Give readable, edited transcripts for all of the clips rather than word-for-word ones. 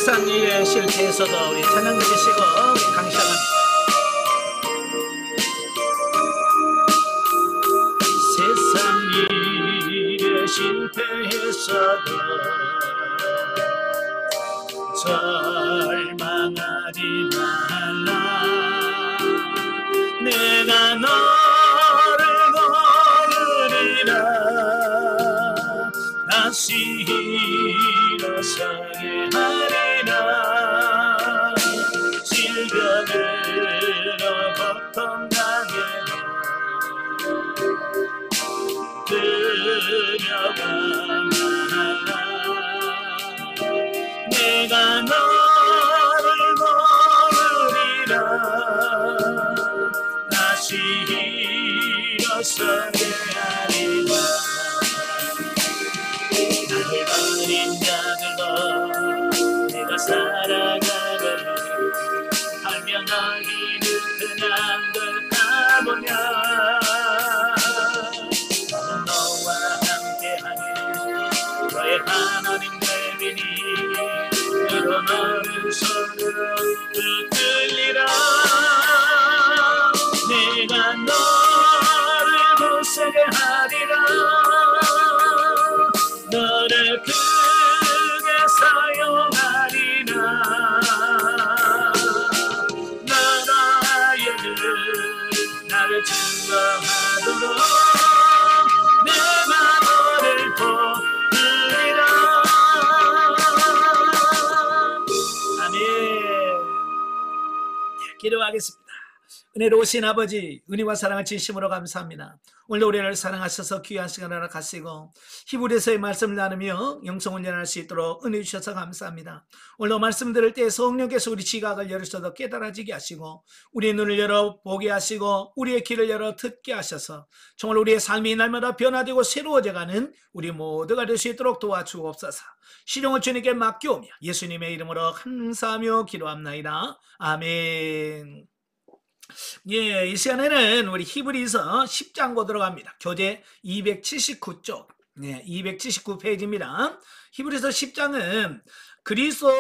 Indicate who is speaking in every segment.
Speaker 1: 세상 일에 실패해서도 우리 찬양 드리시고 강시합니다. 세상 일에 실패해서도 절망하지 말라. 내가 너를 거느리라. 다시 일어서게 하리라. 질병으로 고통당해도 두려워 말라. 내가 너를 거느리라. 다시 일어서게 하리라. 나를 버린 자들도 내가 사랑하거든. 하며 너희는 그냥 걸까보냐. 너는 너와 함께하는 너의 하나님 되리니 그로 너는 손으로 붙들리라. 내가 너를 굳세게 하리라. 너를 크게 사용하리라. 나라에는 나를 증거하도록 내가 너를 도우리라. 아멘. 기도하겠습니다. 은혜로우신 아버지, 은혜와 사랑을 진심으로 감사합니다. 오늘도 우리를 사랑하셔서 귀한 시간을 허락하시고 히브리서의 말씀을 나누며 영성훈련할 수 있도록 은혜 주셔서 감사합니다. 오늘도 말씀 들을 때 성령께서 우리 지각을 열으셔서 깨달아지게 하시고 우리의 눈을 열어 보게 하시고 우리의 귀를 열어 듣게 하셔서 정말 우리의 삶이 날마다 변화되고 새로워져가는 우리 모두가 될 수 있도록 도와주옵소서. 시종을 주님께 맡겨오며 예수님의 이름으로 감사하며 기도합나이다. 아멘. 예, 이 시간에는 우리 히브리서 10장 보도록 합니다. 교재 279쪽, 279페이지입니다. 히브리서 10장은 그리스도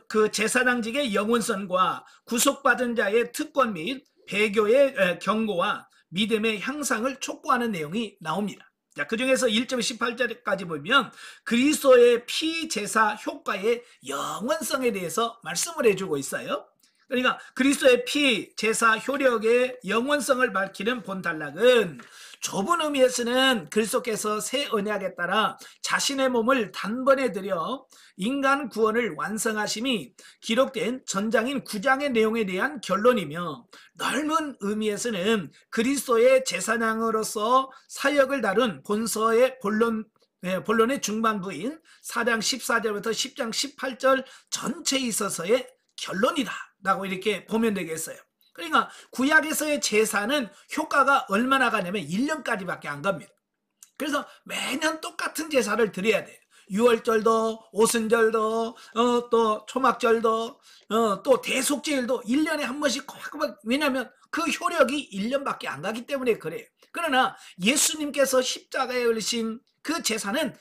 Speaker 1: 그 제사장직의 영원성과 구속받은 자의 특권 및 배교의 경고와 믿음의 향상을 촉구하는 내용이 나옵니다. 자, 그 중에서 1.18절까지 보면 그리스도의 피제사 효과의 영원성에 대해서 말씀을 해주고 있어요. 그러니까 그리스도의 피, 제사, 효력의 영원성을 밝히는 본단락은 좁은 의미에서는 그리스도께서 새 언약에 따라 자신의 몸을 단번에 들여 인간 구원을 완성하심이 기록된 전장인 9장의 내용에 대한 결론이며, 넓은 의미에서는 그리스도의 제사장으로서 사역을 다룬 본서의 본론의 중반부인 4장 14절부터 10장 18절 전체에 있어서의 결론이다 라고 이렇게 보면 되겠어요. 그러니까 구약에서의 제사는 효과가 얼마나 가냐면 1년까지밖에 안 갑니다. 그래서 매년 똑같은 제사를 드려야 돼요. 유월절도, 오순절도, 또 초막절도, 또 대속제일도 1년에 한 번씩 꼭, 왜냐하면 그 효력이 1년밖에 안 가기 때문에 그래요. 그러나 예수님께서 십자가에 걸리신 그 제사는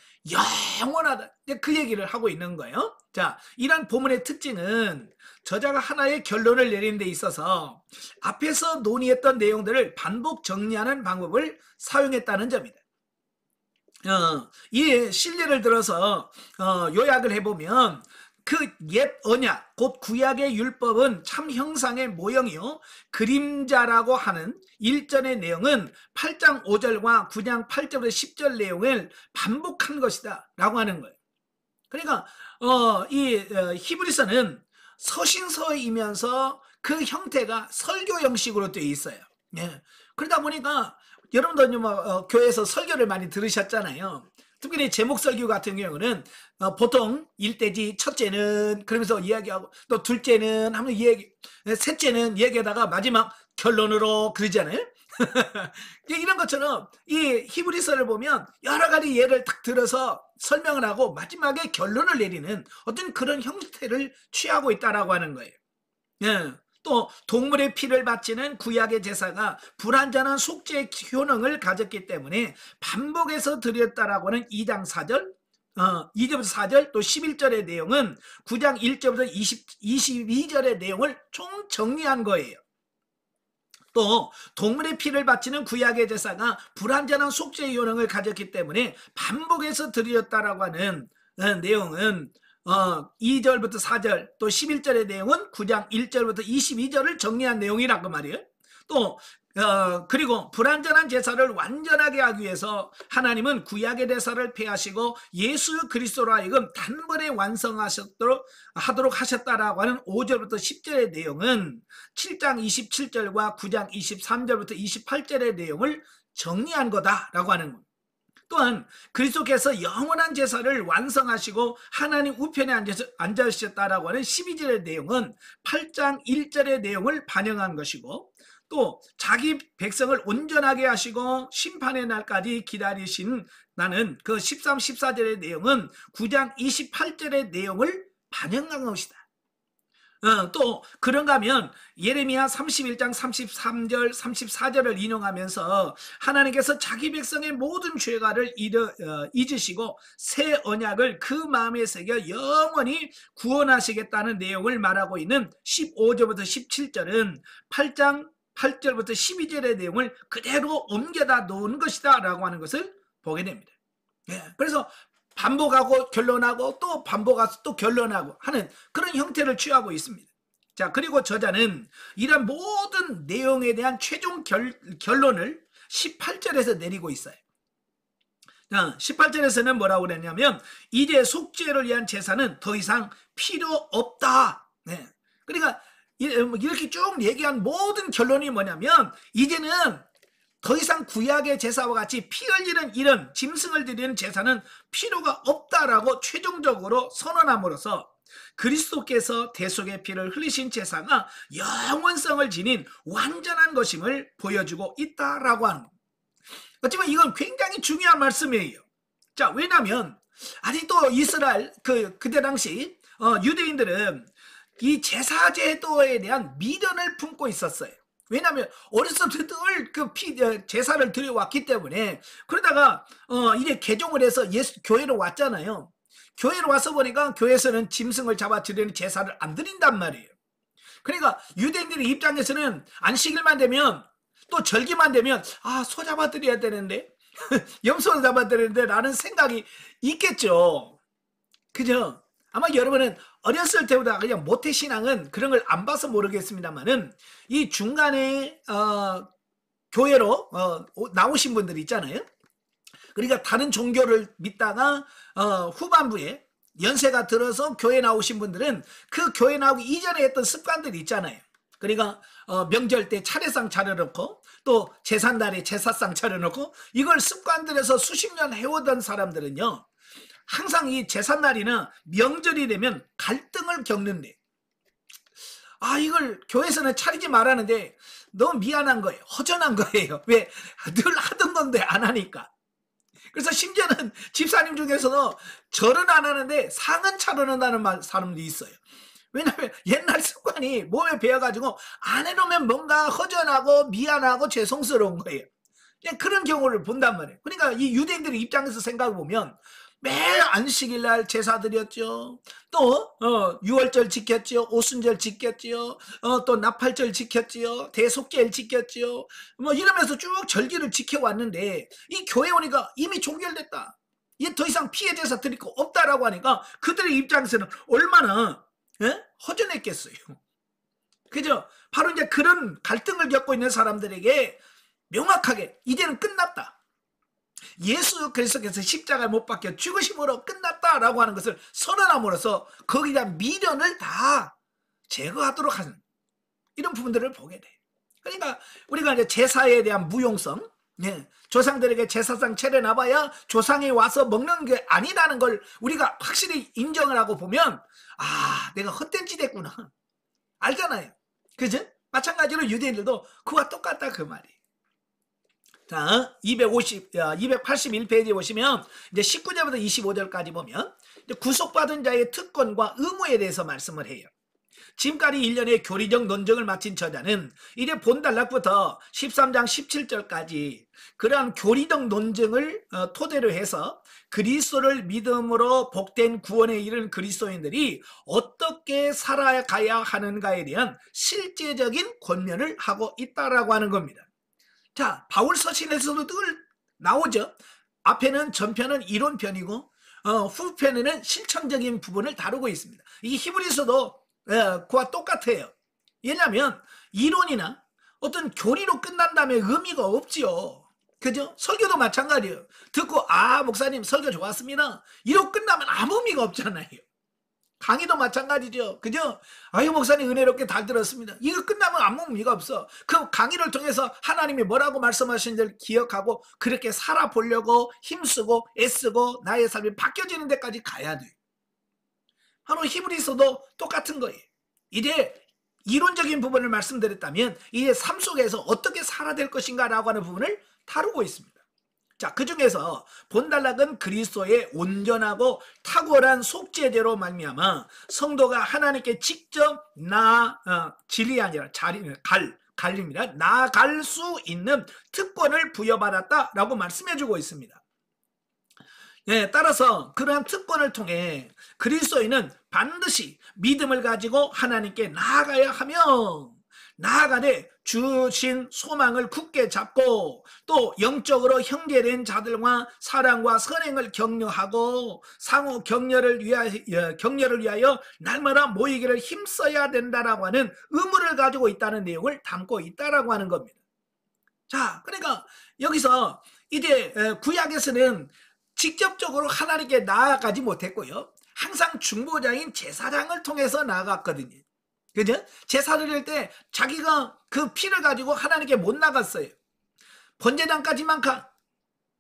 Speaker 1: 영원하다, 그 얘기를 하고 있는 거예요. 자, 이런 본문의 특징은 저자가 하나의 결론을 내리는 데 있어서 앞에서 논의했던 내용들을 반복 정리하는 방법을 사용했다는 점이다. 이 실례를 들어서 요약을 해보면 그 옛 언약, 곧 구약의 율법은 참 형상의 모형이요 그림자라고 하는 일전의 내용은 8장 5절과 9장 8절부터 10절 내용을 반복한 것이다 라고 하는 거예요. 그러니까 이 히브리서는 서신서이면서 그 형태가 설교 형식으로 되어 있어요. 예. 그러다 보니까 여러분도 교회에서 설교를 많이 들으셨잖아요. 특별히 제목 설교 같은 경우는 보통 일대지 첫째는 그러면서 이야기하고, 또 둘째는 하면 이야기, 셋째는 얘기하다가 마지막 결론으로 그러잖아요. 이런 것처럼 이 히브리서를 보면 여러 가지 예를 딱 들어서 설명을 하고 마지막에 결론을 내리는 어떤 그런 형태를 취하고 있다라고 하는 거예요. 예. 또 동물의 피를 바치는 구약의 제사가 불완전한 속죄의 효능을 가졌기 때문에 반복해서 드렸다라고 하는 2장 4절, 2절부터 4절 또 11절의 내용은 9장 1절부터 22절의 내용을 총 정리한 거예요. 또 동물의 피를 바치는 구약의 제사가 불완전한 속죄의 요령을 가졌기 때문에 반복해서 드렸다라고 하는 내용은 2절부터 4절 또 11절의 내용은 9장 1절부터 22절을 정리한 내용이라고 말이에요. 또 그리고 불완전한 제사를 완전하게 하기 위해서 하나님은 구약의 제사를 폐하시고 예수 그리스도로 하여금 단번에 완성하도록 하셨다라고 하는 5절부터 10절의 내용은 7장 27절과 9장 23절부터 28절의 내용을 정리한 거다라고 하는 겁니다. 또한 그리스도께서 영원한 제사를 완성하시고 하나님 우편에 앉으셨다라고 하는 12절의 내용은 8장 1절의 내용을 반영한 것이고, 또 자기 백성을 온전하게 하시고 심판의 날까지 기다리신 나는 그 13, 14절의 내용은 9장 28절의 내용을 반영한 것이다. 또 그런가 하면 예레미야 31장 33절 34절을 인용하면서 하나님께서 자기 백성의 모든 죄가를 잊으시고 새 언약을 그 마음에 새겨 영원히 구원하시겠다는 내용을 말하고 있는 15절부터 17절은 8장 8절부터 12절의 내용을 그대로 옮겨다 놓은 것이다 라고 하는 것을 보게 됩니다. 그래서 반복하고 결론하고 또 반복하고 또 결론하고 하는 그런 형태를 취하고 있습니다. 자, 그리고 저자는 이런 모든 내용에 대한 최종 결론을 18절에서 내리고 있어요. 18절에서는 뭐라고 그랬냐면 이제 속죄를 위한 제사는 더 이상 필요 없다. 그러니까 이렇게 쭉 얘기한 모든 결론이 뭐냐면 이제는 더 이상 구약의 제사와 같이 피 흘리는 이런 짐승을 드리는 제사는 필요가 없다라고 최종적으로 선언함으로써 그리스도께서 대속의 피를 흘리신 제사가 영원성을 지닌 완전한 것임을 보여주고 있다라고 하는 겁니다. 어쩌면 이건 굉장히 중요한 말씀이에요. 자, 왜냐하면 아직도 이스라엘 그때 당시 유대인들은 이 제사 제도에 대한 미련을 품고 있었어요. 왜냐하면 어렸을 때부터 늘 제사를 드려왔기 때문에. 그러다가 이제 개종을 해서 교회로 왔잖아요. 교회로 와서 보니까 교회에서는 짐승을 잡아 드리는 제사를 안 드린단 말이에요. 그러니까 유대인들의 입장에서는 안식일만 되면 또 절기만 되면 소 잡아 드려야 되는데 염소를 잡아 드리는데 라는 생각이 있겠죠. 그죠? 아마 여러분은 어렸을 때보다 그냥 모태신앙은 그런 걸 안 봐서 모르겠습니다만은 이 중간에 교회로 나오신 분들 있잖아요. 그러니까 다른 종교를 믿다가 후반부에 연세가 들어서 교회 나오신 분들은 그 교회 나오기 이전에 했던 습관들이 있잖아요. 그러니까 명절 때 차례상 차려놓고 또 제삿날에 제사상 차려놓고 이걸 습관들에서 수십 년 해오던 사람들은요, 항상 이 제삿날이나 명절이 되면 갈등을 겪는데, 이걸 교회에서는 차리지 말라는데 너무 미안한 거예요. 허전한 거예요. 왜? 늘 하던 건데 안 하니까. 그래서 심지어는 집사님 중에서도 절은 안 하는데 상은 차려놓는다는 사람도 있어요. 왜냐하면 옛날 습관이 몸에 배어가지고 안 해놓으면 뭔가 허전하고 미안하고 죄송스러운 거예요. 그냥 그런 경우를 본단 말이에요. 그러니까 이 유대인들의 입장에서 생각해보면 매일 안식일날 제사 드렸죠. 또 유월절 지켰죠. 오순절 지켰죠. 또 나팔절 지켰죠. 대속절 지켰죠. 뭐 이러면서 쭉 절기를 지켜왔는데 이 교회 오니까 이미 종결됐다. 이제 더 이상 피해 제사 드릴 거 없다라고 하니까 그들의 입장에서는 얼마나 허전했겠어요. 그죠? 바로 이제 그런 갈등을 겪고 있는 사람들에게 명확하게 이제는 끝났다. 예수 그리스도께서 십자가에 못 박혀 죽으심으로 끝났다라고 하는 것을 선언함으로써 거기에 대한 미련을 다 제거하도록 하는 이런 부분들을 보게 돼. 그러니까 우리가 이제 제사에 대한 무용성, 조상들에게 제사상 차려놔봐야 조상이 와서 먹는 게 아니라는 걸 우리가 확실히 인정을 하고 보면 내가 헛된 짓 했구나 알잖아요. 그죠? 마찬가지로 유대인들도 그와 똑같다 그 말이에요. 자, 281페이지에 보시면 이제 19절부터 25절까지 보면 이제 구속받은 자의 특권과 의무에 대해서 말씀을 해요. 지금까지 1년의 교리적 논증을 마친 저자는 이제 본단락부터 13장 17절까지 그러한 교리적 논증을 토대로 해서 그리스도를 믿음으로 복된 구원에 이른 그리스도인들이 어떻게 살아가야 하는가에 대한 실제적인 권면을 하고 있다라고 하는 겁니다. 자, 바울 서신에서도 늘 나오죠. 앞에는 전편은 이론편이고 후편에는 실천적인 부분을 다루고 있습니다. 이 히브리서도 그와 똑같아요. 왜냐하면 이론이나 어떤 교리로 끝난 다음에 의미가 없지요. 그죠? 설교도 마찬가지예요. 듣고 목사님 설교 좋았습니다. 이러고 끝나면 아무 의미가 없잖아요. 강의도 마찬가지죠. 그죠? 목사님 은혜롭게 잘 들었습니다. 이거 끝나면 아무 의미가 없어. 그 강의를 통해서 하나님이 뭐라고 말씀하시는지를 기억하고 그렇게 살아보려고 힘쓰고 애쓰고 나의 삶이 바뀌어지는 데까지 가야 돼요. 바로 히브리서도 똑같은 거예요. 이제 이론적인 부분을 말씀드렸다면 이제 삶 속에서 어떻게 살아야 될 것인가 라고 하는 부분을 다루고 있습니다. 자, 그 중에서 본단락은 그리스도의 온전하고 탁월한 속죄제로 말미암아 성도가 하나님께 직접 질이 아니라 갈림이라 나아갈 수 있는 특권을 부여받았다라고 말씀해주고 있습니다. 따라서 그러한 특권을 통해 그리스도인은 반드시 믿음을 가지고 하나님께 나아가야 하며 나아가되 주신 소망을 굳게 잡고 또 영적으로 형제된 자들과 사랑과 선행을 격려하고 상호 격려를 위하여 날마다 모이기를 힘써야 된다라고 하는 의무를 가지고 있다는 내용을 담고 있다라고 하는 겁니다. 자, 그러니까 여기서 이제 구약에서는 직접적으로 하나님께 나아가지 못했고요. 항상 중보자인 제사장을 통해서 나아갔거든요. 그죠? 제사를 할 때 자기가 그 피를 가지고 하나님께 못 나갔어요. 번제단까지만 가.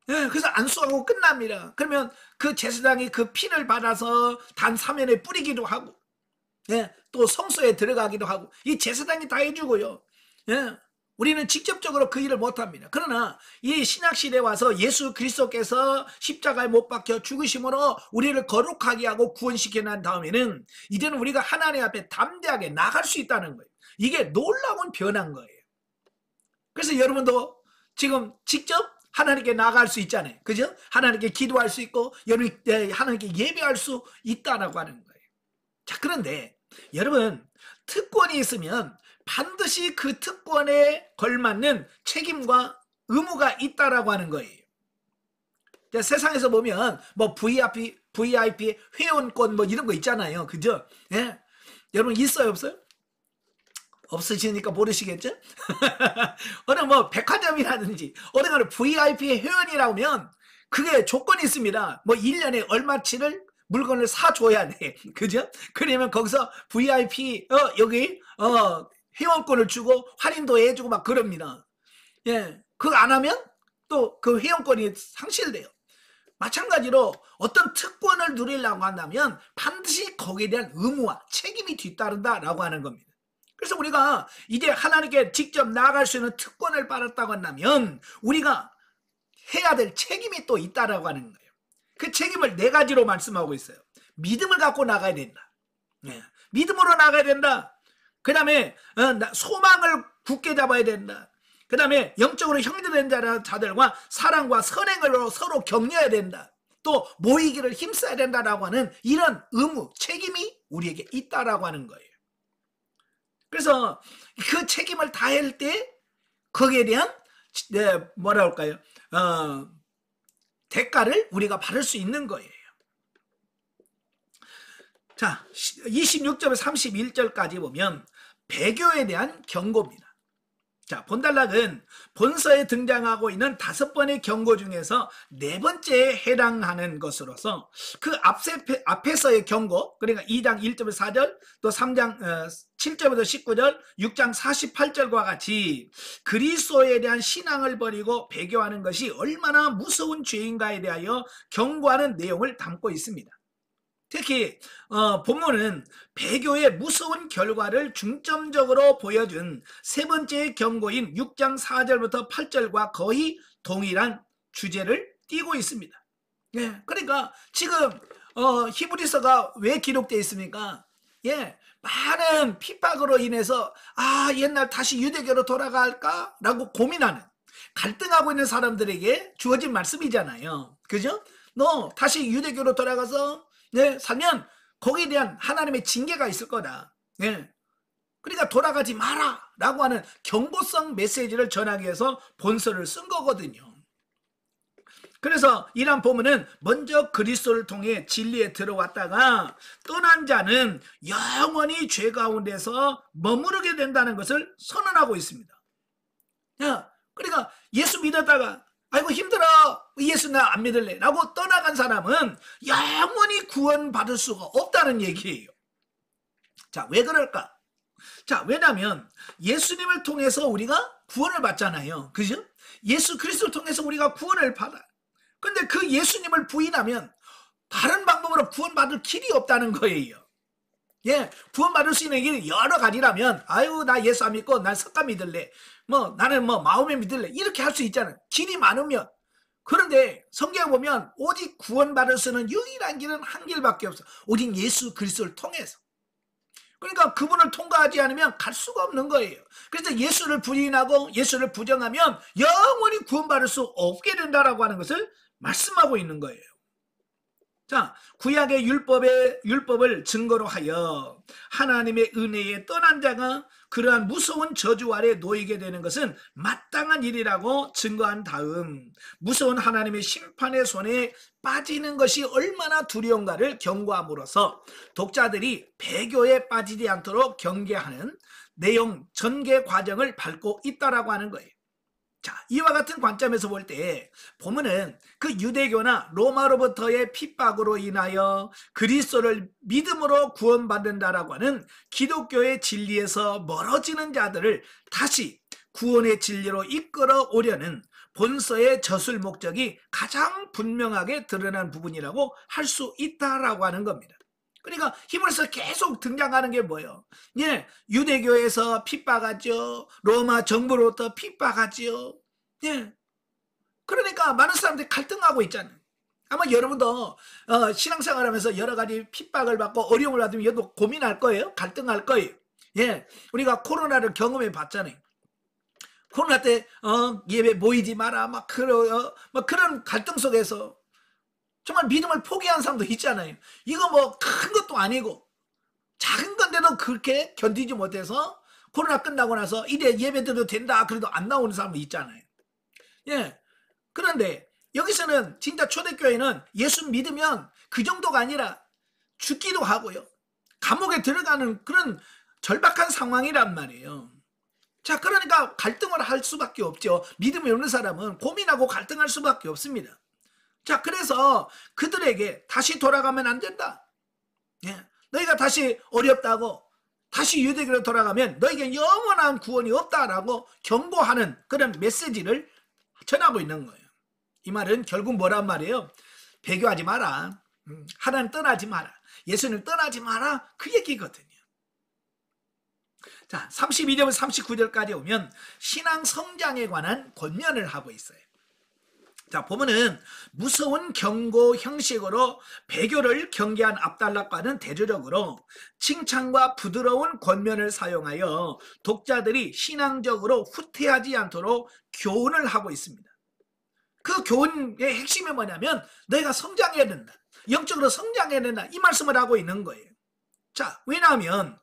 Speaker 1: 그래서 안수하고 끝납니다. 그러면 그 제사장이 그 피를 받아서 단 사면에 뿌리기도 하고, 또 성소에 들어가기도 하고, 이 제사장이 다 해주고요. 우리는 직접적으로 그 일을 못합니다. 그러나 이 신약시대에 와서 예수 그리스도께서 십자가에 못 박혀 죽으심으로 우리를 거룩하게 하고 구원시켜 난 다음에는 이제는 우리가 하나님 앞에 담대하게 나갈 수 있다는 거예요. 이게 놀라운 변화인 거예요. 그래서 여러분도 지금 직접 하나님께 나갈 수 있잖아요. 그죠? 하나님께 기도할 수 있고 하나님께 예배할 수 있다라고 하는 거예요. 자, 그런데 여러분, 특권이 있으면 반드시 그 특권에 걸맞는 책임과 의무가 있다라고 하는 거예요. 세상에서 보면 뭐 VIP 회원권 뭐 이런 거 있잖아요. 그죠? 여러분 있어요, 없어요? 없으시니까 모르시겠죠? 어느 뭐 백화점이라든지 어느 가는 VIP 회원이라고 하면 그게 조건이 있습니다. 뭐 1년에 얼마치를 물건을 사줘야 돼. 그죠? 그러면 거기서 VIP 여기 회원권을 주고 할인도 해주고 막 그럽니다. 그거 안 하면 또 그 회원권이 상실돼요. 마찬가지로 어떤 특권을 누리려고 한다면 반드시 거기에 대한 의무와 책임이 뒤따른다라고 하는 겁니다. 그래서 우리가 이제 하나님께 직접 나아갈 수 있는 특권을 받았다고 한다면 우리가 해야 될 책임이 또 있다라고 하는 거예요. 그 책임을 4가지로 말씀하고 있어요. 믿음을 갖고 나가야 된다. 믿음으로 나가야 된다. 그 다음에 소망을 굳게 잡아야 된다. 그 다음에 영적으로 형제된 자들과 사랑과 선행으로 서로 격려해야 된다. 또 모이기를 힘써야 된다라고 하는 이런 의무, 책임이 우리에게 있다라고 하는 거예요. 그래서 그 책임을 다할 때 거기에 대한 뭐라 할까요? 대가를 우리가 받을 수 있는 거예요. 자, 26절에서 31절까지 보면 배교에 대한 경고입니다. 자, 본단락은 본서에 등장하고 있는 5번의 경고 중에서 4번째에 해당하는 것으로서 그 앞에서의 경고, 그러니까 2장 1절에서 4절, 또 3장 7절부터 19절, 6장 48절과 같이 그리스도에 대한 신앙을 버리고 배교하는 것이 얼마나 무서운 죄인가에 대하여 경고하는 내용을 담고 있습니다. 특히 본문은 배교의 무서운 결과를 중점적으로 보여준 3번째 경고인 6장 4절부터 8절과 거의 동일한 주제를 띠고 있습니다. 그러니까 지금 히브리서가 왜 기록되어 있습니까? 예, 많은 핍박으로 인해서 옛날 다시 유대교로 돌아갈까? 라고 고민하는, 갈등하고 있는 사람들에게 주어진 말씀이잖아요. 그죠? 너 다시 유대교로 돌아가서 살면 거기에 대한 하나님의 징계가 있을 거다. 예. 그러니까 돌아가지 마라 라고 하는 경고성 메시지를 전하기 위해서 본서를 쓴 거거든요. 그래서 이란 본문은 먼저 그리스도를 통해 진리에 들어왔다가 떠난 자는 영원히 죄 가운데서 머무르게 된다는 것을 선언하고 있습니다. 그러니까 예수 믿었다가 아이고 힘들어, 예수 나 안 믿을래 라고 떠나간 사람은 영원히 구원받을 수가 없다는 얘기예요. 자, 왜 그럴까? 자, 왜냐하면 예수님을 통해서 우리가 구원을 받잖아요. 그죠? 예수 그리스도를 통해서 우리가 구원을 받아. 근데 그 예수님을 부인하면 다른 방법으로 구원받을 길이 없다는 거예요. 예, 구원받을 수 있는 길이 여러 가지라면 아유 나 예수 안 믿고 난 석가 믿을래, 나는 마음에 믿을래, 이렇게 할 수 있잖아요. 길이 많으면. 그런데 성경에 보면 오직 구원받을 수 있는 유일한 길은 한 길밖에 없어. 오직 예수 그리스도를 통해서. 그러니까 그분을 통과하지 않으면 갈 수가 없는 거예요. 그래서 예수를 부인하고 예수를 부정하면 영원히 구원받을 수 없게 된다라고 하는 것을 말씀하고 있는 거예요. 자, 구약의 율법을 증거로 하여 하나님의 은혜에 떠난 자가 그러한 무서운 저주 아래 놓이게 되는 것은 마땅한 일이라고 증거한 다음 무서운 하나님의 심판의 손에 빠지는 것이 얼마나 두려운가를 경고함으로써 독자들이 배교에 빠지지 않도록 경계하는 내용 전개 과정을 밟고 있다라고 하는 거예요. 자, 이와 같은 관점에서 볼 때 보면은 그 유대교나 로마로부터의 핍박으로 인하여 그리스도를 믿음으로 구원받는다라고 하는 기독교의 진리에서 멀어지는 자들을 다시 구원의 진리로 이끌어 오려는 본서의 저술 목적이 가장 분명하게 드러난 부분이라고 할 수 있다라고 하는 겁니다. 그러니까 히브리서 계속 등장하는 게 뭐예요? 예, 유대교에서 핍박하죠. 로마 정부로부터 핍박하죠. 예. 그러니까 많은 사람들이 갈등하고 있잖아요. 아마 여러분도 신앙생활하면서 여러 가지 핍박을 받고 어려움을 받으면 여러분 고민할 거예요. 갈등할 거예요. 예, 우리가 코로나를 경험해 봤잖아요. 코로나 때 예배 모이지 마라 막 그런 갈등 속에서 정말 믿음을 포기한 사람도 있잖아요. 이거 큰 것도 아니고 작은 건데도 그렇게 견디지 못해서 코로나 끝나고 나서 이제 예배 드려도 된다 그래도 안 나오는 사람도 있잖아요. 예. 그런데 여기서는 진짜 초대교회는 예수 믿으면 그 정도가 아니라 죽기도 하고요. 감옥에 들어가는 그런 절박한 상황이란 말이에요. 자, 그러니까 갈등을 할 수밖에 없죠. 믿음이 없는 사람은 고민하고 갈등할 수밖에 없습니다. 자, 그래서 그들에게 다시 돌아가면 안 된다. 예. 너희가 다시 어렵다고 다시 유대교로 돌아가면 너에게 영원한 구원이 없다라고 경고하는 그런 메시지를 전하고 있는 거예요. 이 말은 결국 뭐란 말이에요? 배교하지 마라. 하나님 떠나지 마라. 예수님 떠나지 마라. 그 얘기거든요. 자, 32절부터 39절까지 오면 신앙 성장에 관한 권면을 하고 있어요. 자, 보면은 무서운 경고 형식으로 배교를 경계한 압달락과는 대조적으로 칭찬과 부드러운 권면을 사용하여 독자들이 신앙적으로 후퇴하지 않도록 교훈을 하고 있습니다. 그 교훈의 핵심이 뭐냐면 너희가 성장해야 된다. 영적으로 성장해야 된다. 이 말씀을 하고 있는 거예요. 자, 왜냐하면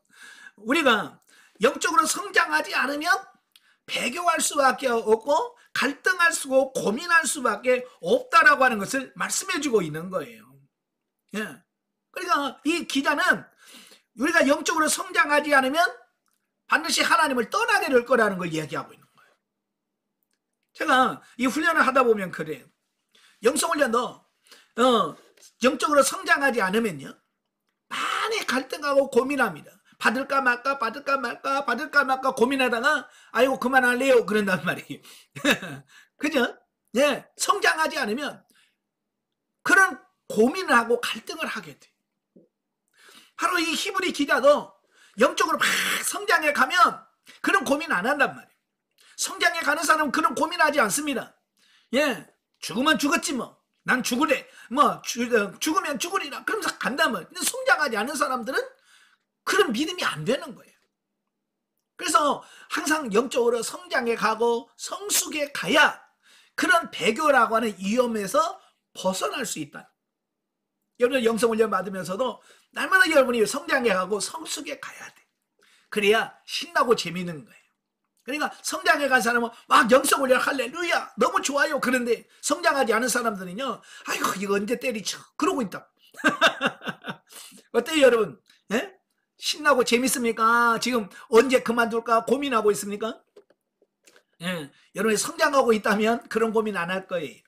Speaker 1: 우리가 영적으로 성장하지 않으면 배교할 수밖에 없고 갈등할 수고 고민할 수밖에 없다라고 하는 것을 말씀해주고 있는 거예요. 예. 그러니까 이 기자는 우리가 영적으로 성장하지 않으면 반드시 하나님을 떠나게 될 거라는 걸 이야기하고 있는 거예요. 제가 이 훈련을 하다 보면 그래요. 영성훈련도 영적으로 성장하지 않으면요 많이 갈등하고 고민합니다. 받을까 말까 받을까 말까 받을까 말까 고민하다가 아이고 그만할래요 그런단 말이에요. 그죠? 예, 성장하지 않으면 그런 고민을 하고 갈등을 하게 돼. 바로 이 히브리 기자도 영적으로 막 성장해 가면 그런 고민 안 한단 말이에요. 성장해 가는 사람은 그런 고민하지 않습니다. 예, 죽으면 죽었지 뭐. 난 죽으래. 죽으면 죽으리라. 그러면서 간다면. 근데 성장하지 않은 사람들은 그런 믿음이 안 되는 거예요. 그래서 항상 영적으로 성장해 가고 성숙해 가야 그런 배교라고 하는 위험에서 벗어날 수 있다. 여러분 영성훈련 받으면서도 날마다 여러분이 성장해 가고 성숙해 가야 돼. 그래야 신나고 재미있는 거예요. 그러니까 성장해 간 사람은 막 영성훈련 할렐루야 너무 좋아요. 그런데 성장하지 않은 사람들은요, 아이고 이거 언제 때리쳐 그러고 있다. 어때요 여러분? 예? 신나고 재밌습니까? 지금 언제 그만둘까 고민하고 있습니까? 예, 여러분이 성장하고 있다면 그런 고민 안 할 거예요.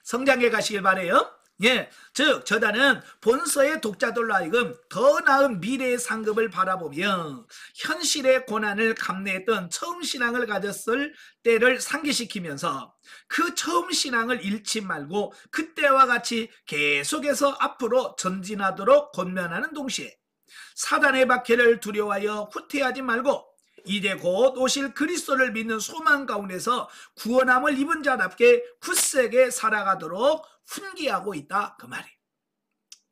Speaker 1: 성장해 가시길 바래요. 예, 즉 저자는 본서의 독자들로 하여금 더 나은 미래의 상급을 바라보며 현실의 고난을 감내했던 처음 신앙을 가졌을 때를 상기시키면서 그 처음 신앙을 잃지 말고 그때와 같이 계속해서 앞으로 전진하도록 권면하는 동시에 사단의 박해를 두려워하여 후퇴하지 말고 이제 곧 오실 그리스도를 믿는 소망 가운데서 구원함을 입은 자답게 굳세게 살아가도록 훈계하고 있다 그 말이에요.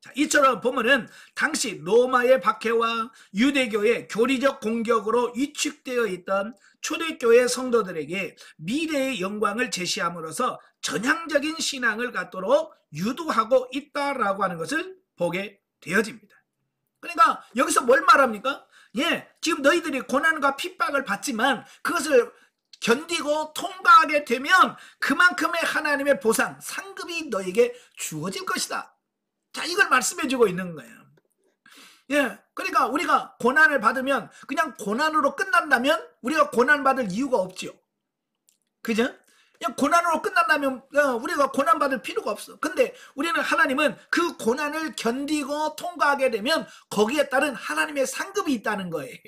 Speaker 1: 자, 이처럼 보면은 당시 로마의 박해와 유대교의 교리적 공격으로 위축되어 있던 초대교회 성도들에게 미래의 영광을 제시함으로써 전향적인 신앙을 갖도록 유도하고 있다라고 하는 것을 보게 되어집니다. 그러니까 여기서 뭘 말합니까? 예, 지금 너희들이 고난과 핍박을 받지만 그것을 견디고 통과하게 되면 그만큼의 하나님의 보상, 상급이 너에게 주어질 것이다. 자, 이걸 말씀해 주고 있는 거예요. 예, 그러니까 우리가 고난을 받으면 그냥 고난으로 끝난다면 우리가 고난받을 이유가 없죠. 그죠? 그냥 고난으로 끝난다면 우리가 고난받을 필요가 없어. 근데 우리는 하나님은 그 고난을 견디고 통과하게 되면 거기에 따른 하나님의 상급이 있다는 거예요.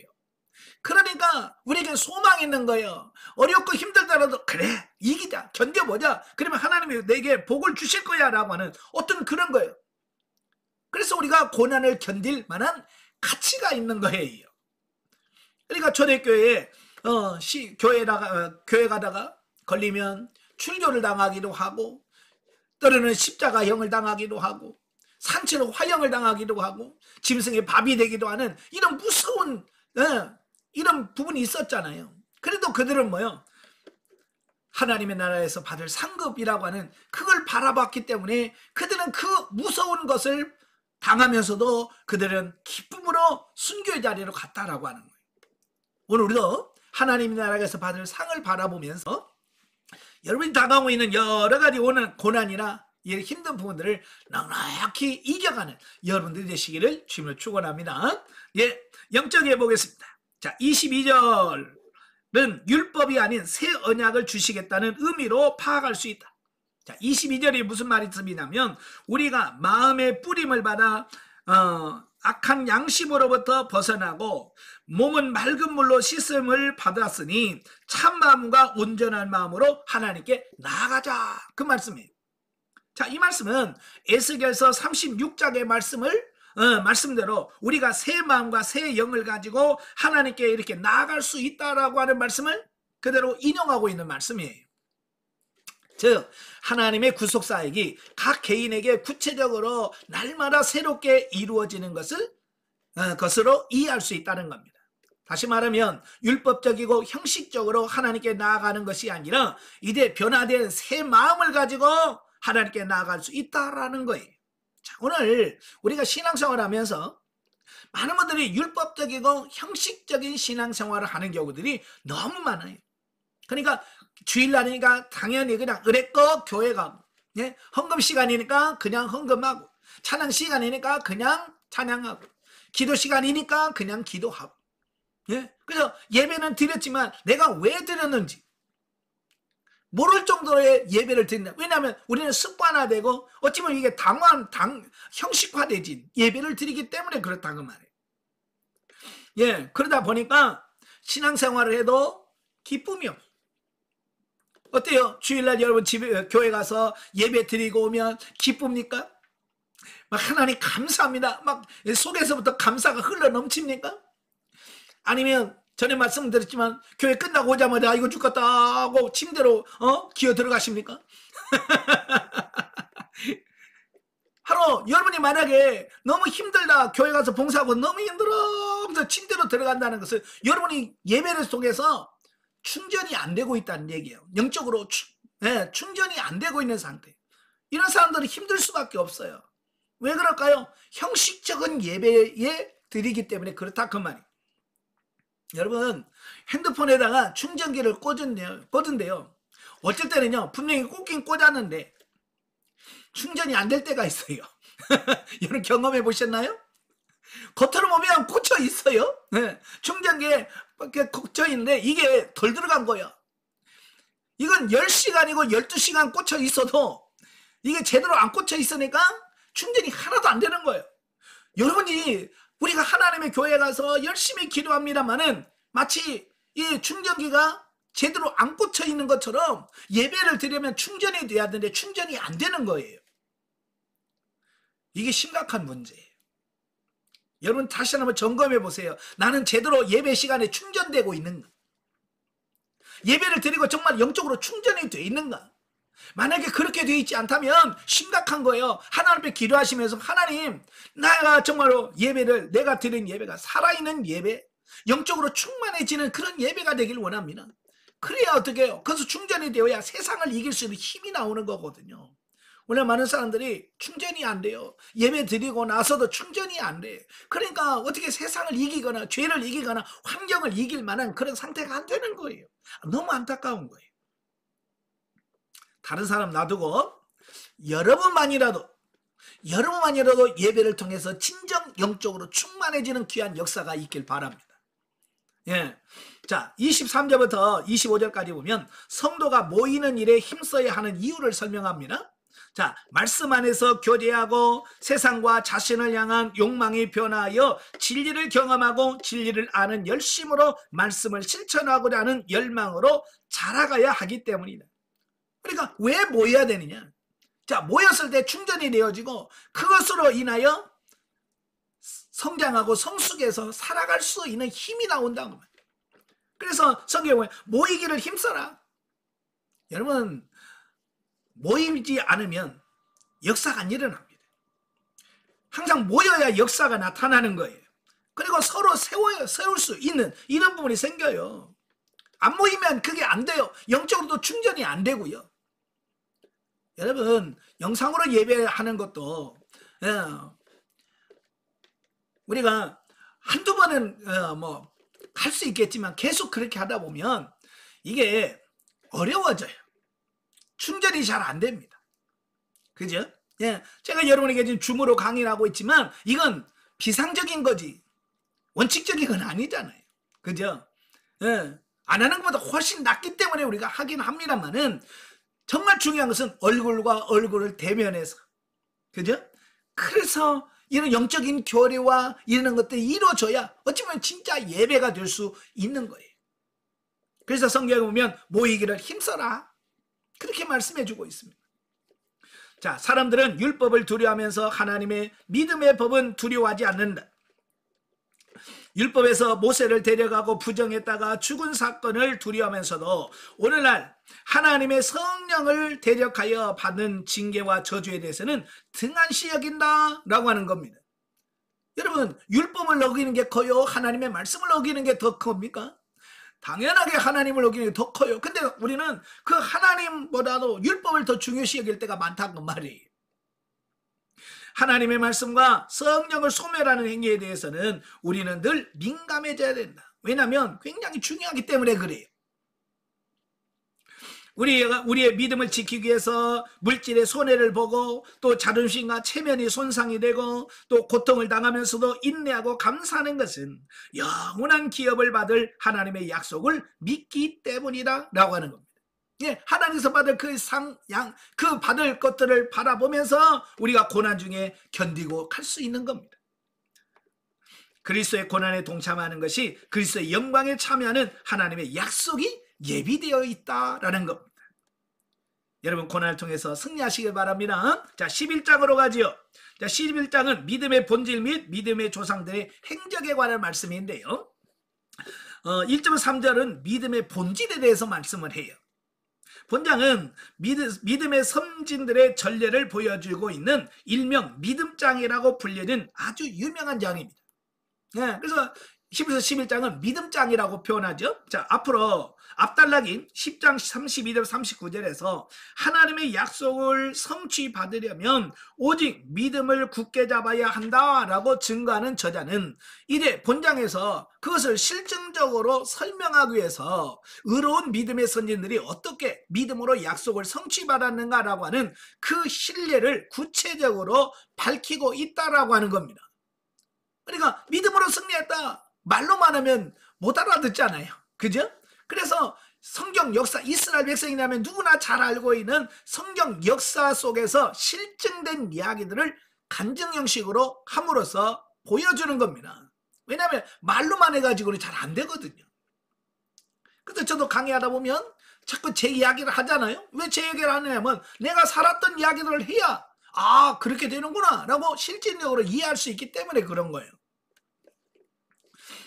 Speaker 1: 그러니까 우리에게 소망이 있는 거예요. 어렵고 힘들더라도 그래 이기자 견뎌보자. 그러면 하나님이 내게 복을 주실 거야 라고 하는 어떤 그런 거예요. 그래서 우리가 고난을 견딜 만한 가치가 있는 거예요. 그러니까 초대교회에 교회 가다가 걸리면 출교를 당하기도 하고 때로는 십자가형을 당하기도 하고 산채로 화형을 당하기도 하고 짐승의 밥이 되기도 하는 이런 무서운 이런 부분이 있었잖아요. 그래도 그들은 뭐요? 하나님의 나라에서 받을 상급이라고 하는 그걸 바라봤기 때문에 그들은 그 무서운 것을 당하면서도 그들은 기쁨으로 순교의 자리로 갔다라고 하는 거예요. 오늘 우리도 하나님의 나라에서 받을 상을 바라보면서 여러분이 다가오고 있는 여러 가지 오는 고난이나 힘든 부분들을 넉넉히 이겨가는 여러분들이 되시기를 주님으로 축원합니다. 예, 영적에 보겠습니다. 자, 22절은 율법이 아닌 새 언약을 주시겠다는 의미로 파악할 수 있다. 자, 22절이 무슨 말씀이냐면 우리가 마음의 뿌림을 받아 악한 양심으로부터 벗어나고 몸은 맑은 물로 씻음을 받았으니 참 마음과 온전한 마음으로 하나님께 나아가자 그 말씀이에요. 자, 이 말씀은 에스겔서 36장의 말씀대로 우리가 새 마음과 새 영을 가지고 하나님께 이렇게 나아갈 수 있다라고 하는 말씀을 그대로 인용하고 있는 말씀이에요. 즉 하나님의 구속 사역이 각 개인에게 구체적으로 날마다 새롭게 이루어지는 것으로 이해할 수 있다는 겁니다. 다시 말하면 율법적이고 형식적으로 하나님께 나아가는 것이 아니라 이제 변화된 새 마음을 가지고 하나님께 나아갈 수 있다라는 거예요. 자, 오늘 우리가 신앙생활을 하면서 많은 분들이 율법적이고 형식적인 신앙생활을 하는 경우들이 너무 많아요. 그러니까 주일날이니까 당연히 그냥 의례껏 교회 가고, 예? 헌금 시간이니까 그냥 헌금하고, 찬양 시간이니까 그냥 찬양하고, 기도 시간이니까 그냥 기도하고, 예? 그래서 예배는 드렸지만 내가 왜 드렸는지 모를 정도의 예배를 드린다. 왜냐하면 우리는 습관화되고 어찌 보면 이게 형식화되진 예배를 드리기 때문에 그렇다고 말해요. 예, 그러다 보니까 신앙생활을 해도 기쁨이 없어요. 어때요? 주일날 여러분 교회 가서 예배 드리고 오면 기쁩니까? 막 하나님 감사합니다. 막 속에서부터 감사가 흘러 넘칩니까? 아니면 전에 말씀드렸지만 교회 끝나고 오자마자 이거 죽겠다 하고 침대로 기어 들어가십니까? 하루 여러분이 만약에 너무 힘들다 교회 가서 봉사하고 너무 힘들어 거기서 침대로 들어간다는 것은 여러분이 예배를 통해서 충전이 안 되고 있다는 얘기예요. 영적으로 충전이 안 되고 있는 상태. 이런 사람들은 힘들 수밖에 없어요. 왜 그럴까요? 형식적인 예배에 드리기 때문에 그렇다 그 말이에요. 여러분, 핸드폰에다가 충전기를 꽂은데요. 어쩔 때는요, 분명히 꽂긴 꽂았는데 충전이 안 될 때가 있어요. 여러분 경험해 보셨나요? 겉으로 보면 꽂혀 있어요. 충전기에 꽂혀 있는데 이게 덜 들어간 거예요. 이건 10시간이고 12시간 꽂혀 있어도 이게 제대로 안 꽂혀 있으니까 충전이 하나도 안 되는 거예요. 여러분이 우리가 하나님의 교회에 가서 열심히 기도합니다만은 마치 이 충전기가 제대로 안 꽂혀 있는 것처럼 예배를 드리면 충전이 돼야 되는데 충전이 안 되는 거예요. 이게 심각한 문제예요. 여러분 다시 한번 점검해 보세요. 나는 제대로 예배 시간에 충전되고 있는가? 예배를 드리고 정말 영적으로 충전이 돼 있는가? 만약에 그렇게 되어 있지 않다면 심각한 거예요. 하나님 앞에 기도하시면서 하나님, 내가 정말로 내가 드린 예배가 살아있는 예배, 영적으로 충만해지는 그런 예배가 되길 원합니다. 그래야 어떻게 해요? 그래서 충전이 되어야 세상을 이길 수 있는 힘이 나오는 거거든요. 오늘 많은 사람들이 충전이 안 돼요. 예배 드리고 나서도 충전이 안 돼. 그러니까 어떻게 세상을 이기거나 죄를 이기거나 환경을 이길 만한 그런 상태가 안 되는 거예요. 너무 안타까운 거예요. 다른 사람 놔두고 여러분만이라도 예배를 통해서 진정 영적으로 충만해지는 귀한 역사가 있길 바랍니다. 예. 자, 23절부터 25절까지 보면 성도가 모이는 일에 힘써야 하는 이유를 설명합니다. 자, 말씀 안에서 교제하고 세상과 자신을 향한 욕망이 변화하여 진리를 경험하고 진리를 아는 열심으로 말씀을 실천하고자 하는 열망으로 자라가야 하기 때문이다. 그러니까 왜 모여야 되느냐? 자, 모였을 때 충전이 되어지고 그것으로 인하여 성장하고 성숙해서 살아갈 수 있는 힘이 나온다고 말이에요. 그래서 성경에 보면 모이기를 힘써라. 여러분, 모이지 않으면 역사가 안 일어납니다. 항상 모여야 역사가 나타나는 거예요. 그리고 서로 세울 수 있는 이런 부분이 생겨요. 안 모이면 그게 안 돼요. 영적으로도 충전이 안 되고요. 여러분, 영상으로 예배하는 것도 우리가 한두 번은 할 수 있겠지만 계속 그렇게 하다 보면 이게 어려워져요. 충전이 잘 안 됩니다. 그죠? 예, 제가 여러분에게 지금 줌으로 강의를 하고 있지만 이건 비상적인 거지 원칙적인 건 아니잖아요. 그죠? 예, 안 하는 것보다 훨씬 낫기 때문에 우리가 하긴 합니다만은 정말 중요한 것은 얼굴과 얼굴을 대면해서, 그죠? 그래서 이런 영적인 교류와 이런 것들이 이루어져야 어찌보면 진짜 예배가 될 수 있는 거예요. 그래서 성경에 보면 모이기를 힘써라 그렇게 말씀해 주고 있습니다. 자, 사람들은 율법을 두려워하면서 하나님의 믿음의 법은 두려워하지 않는다. 율법에서 모세를 데려가고 부정했다가 죽은 사건을 두려워하면서도 오늘날 하나님의 성령을 대적하여 받는 징계와 저주에 대해서는 등한시 여긴다 라고 하는 겁니다. 여러분, 율법을 어기는 게 커요? 하나님의 말씀을 어기는 게 더 큽니까? 당연하게 하나님을 어기는 게 더 커요. 근데 우리는 그 하나님보다도 율법을 더 중요시 여길 때가 많다는 말이에요. 하나님의 말씀과 성령을 소멸하는 행위에 대해서는 우리는 늘 민감해져야 된다. 왜냐하면 굉장히 중요하기 때문에 그래요. 우리의 믿음을 지키기 위해서 물질의 손해를 보고 또 자존심과 체면이 손상이 되고 또 고통을 당하면서도 인내하고 감사하는 것은 영원한 기업을 받을 하나님의 약속을 믿기 때문이다 라고 하는 겁니다. 예, 하나님께서 받을 그 받을 것들을 바라보면서 우리가 고난 중에 견디고 갈 수 있는 겁니다. 그리스도의 고난에 동참하는 것이 그리스도의 영광에 참여하는 하나님의 약속이 예비되어 있다라는 겁니다. 여러분, 고난을 통해서 승리하시길 바랍니다. 자, 11장으로 가지요. 자, 11장은 믿음의 본질 및 믿음의 조상들의 행적에 관한 말씀인데요. 1절 3절은 믿음의 본질에 대해서 말씀을 해요. 본장은 믿음의 선진들의 전례를 보여주고 있는 일명 믿음장이라고 불리는 아주 유명한 장입니다. 예, 그래서 10에서 11장은 믿음장이라고 표현하죠. 자, 앞으로 앞단락인 10장 32절 39절에서 하나님의 약속을 성취받으려면 오직 믿음을 굳게 잡아야 한다라고 증거하는 저자는 이제 본장에서 그것을 실증적으로 설명하기 위해서 의로운 믿음의 선진들이 어떻게 믿음으로 약속을 성취받았는가라고 하는 그 신뢰를 구체적으로 밝히고 있다라고 하는 겁니다. 그러니까 믿음으로 승리했다. 말로만 하면 못 알아듣잖아요. 그죠? 그래서 성경 역사, 이스라엘 백성이라면 누구나 잘 알고 있는 성경 역사 속에서 실증된 이야기들을 간증 형식으로 함으로써 보여주는 겁니다. 왜냐하면 말로만 해가지고는 잘 안 되거든요. 그래서 저도 강의하다 보면 자꾸 제 이야기를 하잖아요. 왜 제 얘기를 하냐면 내가 살았던 이야기들을 해야 아 그렇게 되는구나 라고 실질적으로 이해할 수 있기 때문에 그런 거예요.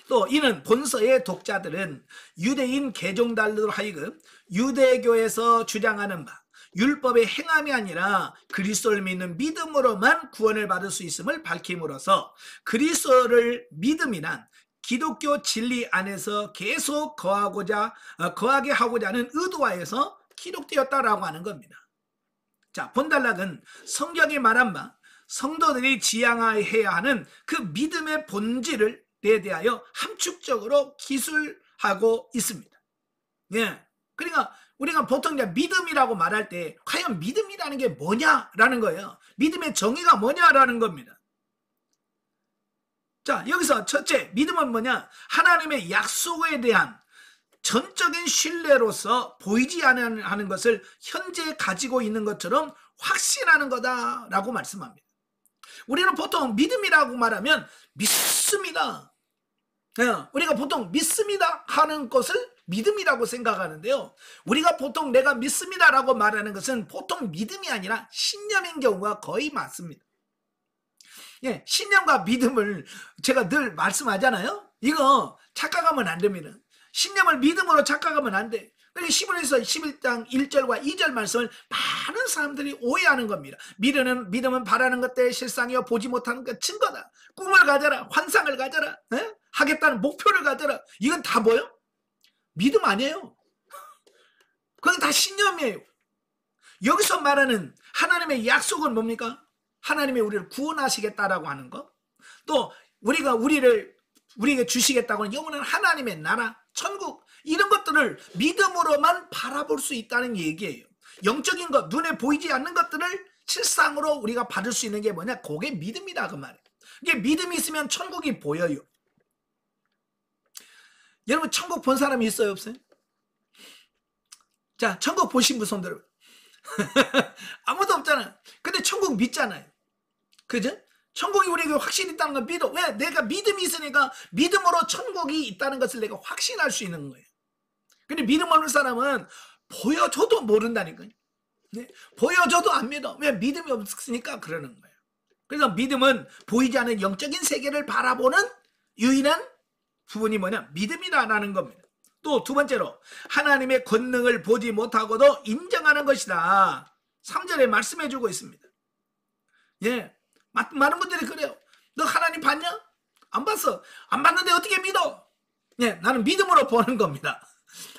Speaker 1: 또 이는 본서의 독자들은 유대인 개종달로 하여금 유대교에서 주장하는 바 율법의 행함이 아니라 그리스도를 믿는 믿음으로만 구원을 받을 수 있음을 밝힘으로써 그리스도를 믿음이란 기독교 진리 안에서 계속 거하게 하고자 하는 의도하에서 기록되었다라고 하는 겁니다. 자, 본단락은 성경이 말한 바 성도들이 지향해야 하는 그 믿음의 본질을 대하여 함축적으로 기술하고 있습니다. 예. 그러니까 우리가 보통 이제 믿음이라고 말할 때 과연 믿음이라는 게 뭐냐라는 거예요. 믿음의 정의가 뭐냐라는 겁니다. 자, 여기서 첫째, 믿음은 뭐냐? 하나님의 약속에 대한 전적인 신뢰로서 보이지 않는 것을 현재 가지고 있는 것처럼 확신하는 거다라고 말씀합니다. 우리는 보통 믿음이라고 말하면 믿습니다. 우리가 보통 믿습니다 하는 것을 믿음이라고 생각하는데요. 우리가 보통 내가 믿습니다라고 말하는 것은 보통 믿음이 아니라 신념인 경우가 거의 많습니다. 예, 신념과 믿음을 제가 늘 말씀하잖아요. 이거 착각하면 안 됩니다. 신념을 믿음으로 착각하면 안 돼. 그러니까 히브리서 11장 1절과 2절 말씀을 많은 사람들이 오해하는 겁니다. 믿음은 바라는 것들의 실상이요 보지 못하는 것 증거다. 꿈을 가져라, 환상을 가져라, 하겠다는 목표를 가져라. 이건 다 뭐예요? 믿음 아니에요. 그건 다 신념이에요. 여기서 말하는 하나님의 약속은 뭡니까? 하나님이 우리를 구원하시겠다라고 하는 것. 또 우리에게 주시겠다고 하는 영원한 하나님의 나라, 천국 이런 것들을 믿음으로만 바라볼 수 있다는 얘기예요. 영적인 것, 눈에 보이지 않는 것들을 실상으로 우리가 받을 수 있는 게 뭐냐? 그게 믿음이다 그 말이에요. 이게 믿음이 있으면 천국이 보여요. 여러분 천국 본 사람이 있어요 없어요? 자, 천국 보신 분 손 들어. 아무도 없잖아요. 근데 천국 믿잖아요. 그죠? 천국이 우리에게 확실히 있다는 걸 믿어. 왜? 내가 믿음이 있으니까 믿음으로 천국이 있다는 것을 내가 확신할 수 있는 거예요. 근데 믿음 없는 사람은 보여줘도 모른다니까요. 네? 보여줘도 안 믿어. 왜? 믿음이 없으니까 그러는 거예요. 그래서 믿음은 보이지 않는 영적인 세계를 바라보는 유일한 부분이 뭐냐? 믿음이라는 겁니다. 또 두 번째로 하나님의 권능을 보지 못하고도 인정하는 것이다. 3절에 말씀해 주고 있습니다. 예, 많은 분들이 그래요. 너 하나님 봤냐? 안 봤어. 안 봤는데 어떻게 믿어? 예, 나는 믿음으로 보는 겁니다.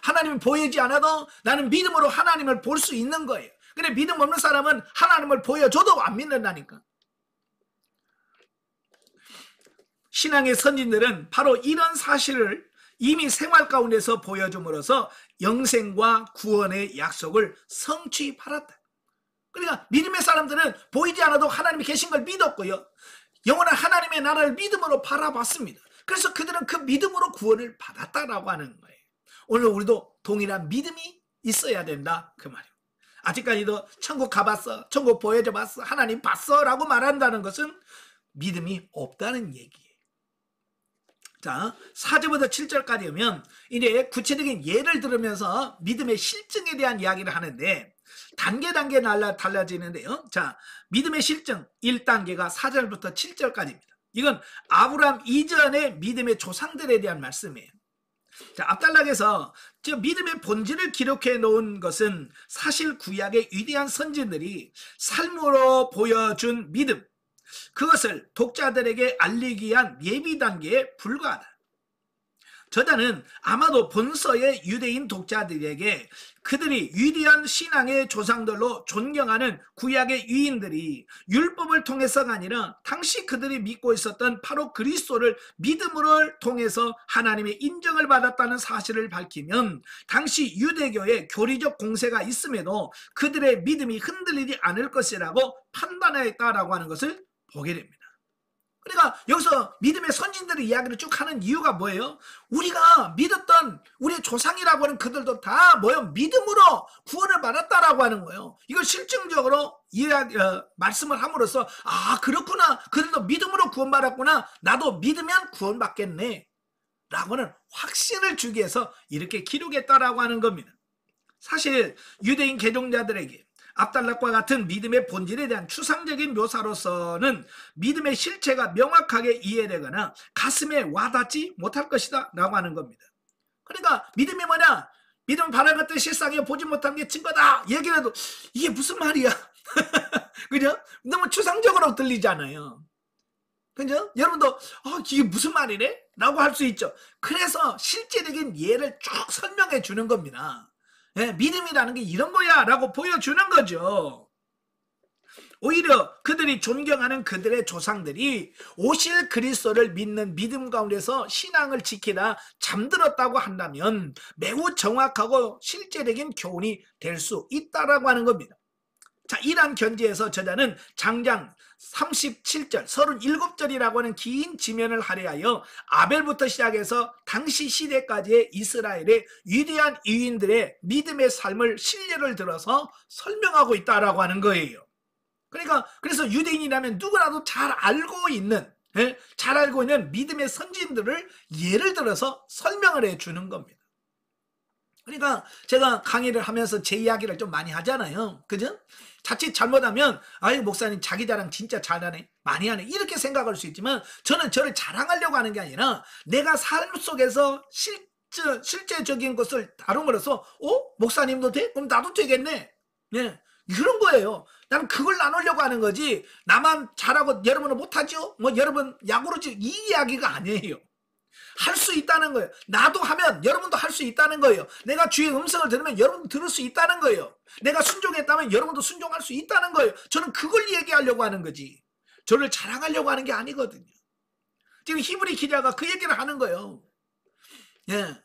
Speaker 1: 하나님이 보이지 않아도 나는 믿음으로 하나님을 볼 수 있는 거예요. 근데 믿음 없는 사람은 하나님을 보여줘도 안 믿는다니까. 신앙의 선진들은 바로 이런 사실을 이미 생활 가운데서 보여줌으로써 영생과 구원의 약속을 성취받았다. 그러니까 믿음의 사람들은 보이지 않아도 하나님이 계신 걸 믿었고요. 영원한 하나님의 나라를 믿음으로 바라봤습니다. 그래서 그들은 그 믿음으로 구원을 받았다라고 하는 거예요. 오늘 우리도 동일한 믿음이 있어야 된다 그 말이에요. 아직까지도 천국 가봤어, 천국 보여줘 봤어, 하나님 봤어 라고 말한다는 것은 믿음이 없다는 얘기예요. 자, 4절부터 7절까지 오면 이제 구체적인 예를 들으면서 믿음의 실증에 대한 이야기를 하는데 단계 달라지는데요. 자, 믿음의 실증 1단계가 4절부터 7절까지입니다. 이건 아브라함 이전의 믿음의 조상들에 대한 말씀이에요. 자, 앞단락에서 믿음의 본질을 기록해 놓은 것은 사실 구약의 위대한 선진들이 삶으로 보여준 믿음, 그것을 독자들에게 알리기 위한 예비 단계에 불과하다. 저자는 아마도 본서의 유대인 독자들에게 그들이 위대한 신앙의 조상들로 존경하는 구약의 유인들이 율법을 통해서가 아니라 당시 그들이 믿고 있었던 바로 그리스도를 믿음으로 통해서 하나님의 인정을 받았다는 사실을 밝히면 당시 유대교의 교리적 공세가 있음에도 그들의 믿음이 흔들리지 않을 것이라고 판단했다라고 하는 것을 보게 됩니다. 그러니까 여기서 믿음의 선진들의 이야기를 쭉 하는 이유가 뭐예요? 우리가 믿었던 우리의 조상이라고 하는 그들도 다 뭐예요? 믿음으로 구원을 받았다라고 하는 거예요. 이걸 실증적으로 말씀을 함으로써 아 그렇구나, 그들도 믿음으로 구원받았구나, 나도 믿으면 구원받겠네 라고는 확신을 주기 위해서 이렇게 기록했다라고 하는 겁니다. 사실 유대인 개종자들에게 압달락과 같은 믿음의 본질에 대한 추상적인 묘사로서는 믿음의 실체가 명확하게 이해되거나 가슴에 와닿지 못할 것이다 라고 하는 겁니다. 그러니까 믿음이 뭐냐? 믿음은 바라는 것들 실상에 보지 못한 게 증거다 얘기를 해도 이게 무슨 말이야? 그죠? 너무 추상적으로 들리잖아요. 그죠? 여러분도 이게 무슨 말이래? 라고 할 수 있죠. 그래서 실제적인 예를 쭉 설명해 주는 겁니다. 예, 믿음이라는 게 이런 거야 라고 보여주는 거죠. 오히려 그들이 존경하는 그들의 조상들이 오실 그리스도를 믿는 믿음 가운데서 신앙을 지키다 잠들었다고 한다면 매우 정확하고 실제적인 교훈이 될 수 있다라고 하는 겁니다. 자, 이러한 견지에서 저자는 장장 37절, 37절이라고 하는 긴 지면을 할애하여 아벨부터 시작해서 당시 시대까지의 이스라엘의 위대한 유인들의 믿음의 삶을 신뢰를 들어서 설명하고 있다라고 하는 거예요. 그러니까 그래서 유대인이라면 누구라도 잘 알고 있는 믿음의 선진들을 예를 들어서 설명을 해주는 겁니다. 그러니까 제가 강의를 하면서 제 이야기를 좀 많이 하잖아요. 그죠? 자칫 잘못하면 아유 목사님 자기 자랑 진짜 잘하네, 많이 하네 이렇게 생각할 수 있지만 저는 저를 자랑하려고 하는 게 아니라 내가 삶 속에서 실제적인 것을 다룸으로써 목사님도 돼? 그럼 나도 되겠네. 네, 이런 거예요. 나는 그걸 나누려고 하는 거지 나만 잘하고 여러분은 못하죠? 뭐 여러분 야구로 이 이야기가 아니에요. 할 수 있다는 거예요. 나도 하면 여러분도 할 수 있다는 거예요. 내가 주의 음성을 들으면 여러분도 들을 수 있다는 거예요. 내가 순종했다면 여러분도 순종할 수 있다는 거예요. 저는 그걸 얘기하려고 하는 거지 저를 자랑하려고 하는 게 아니거든요. 지금 히브리 기자가 그 얘기를 하는 거예요. 예.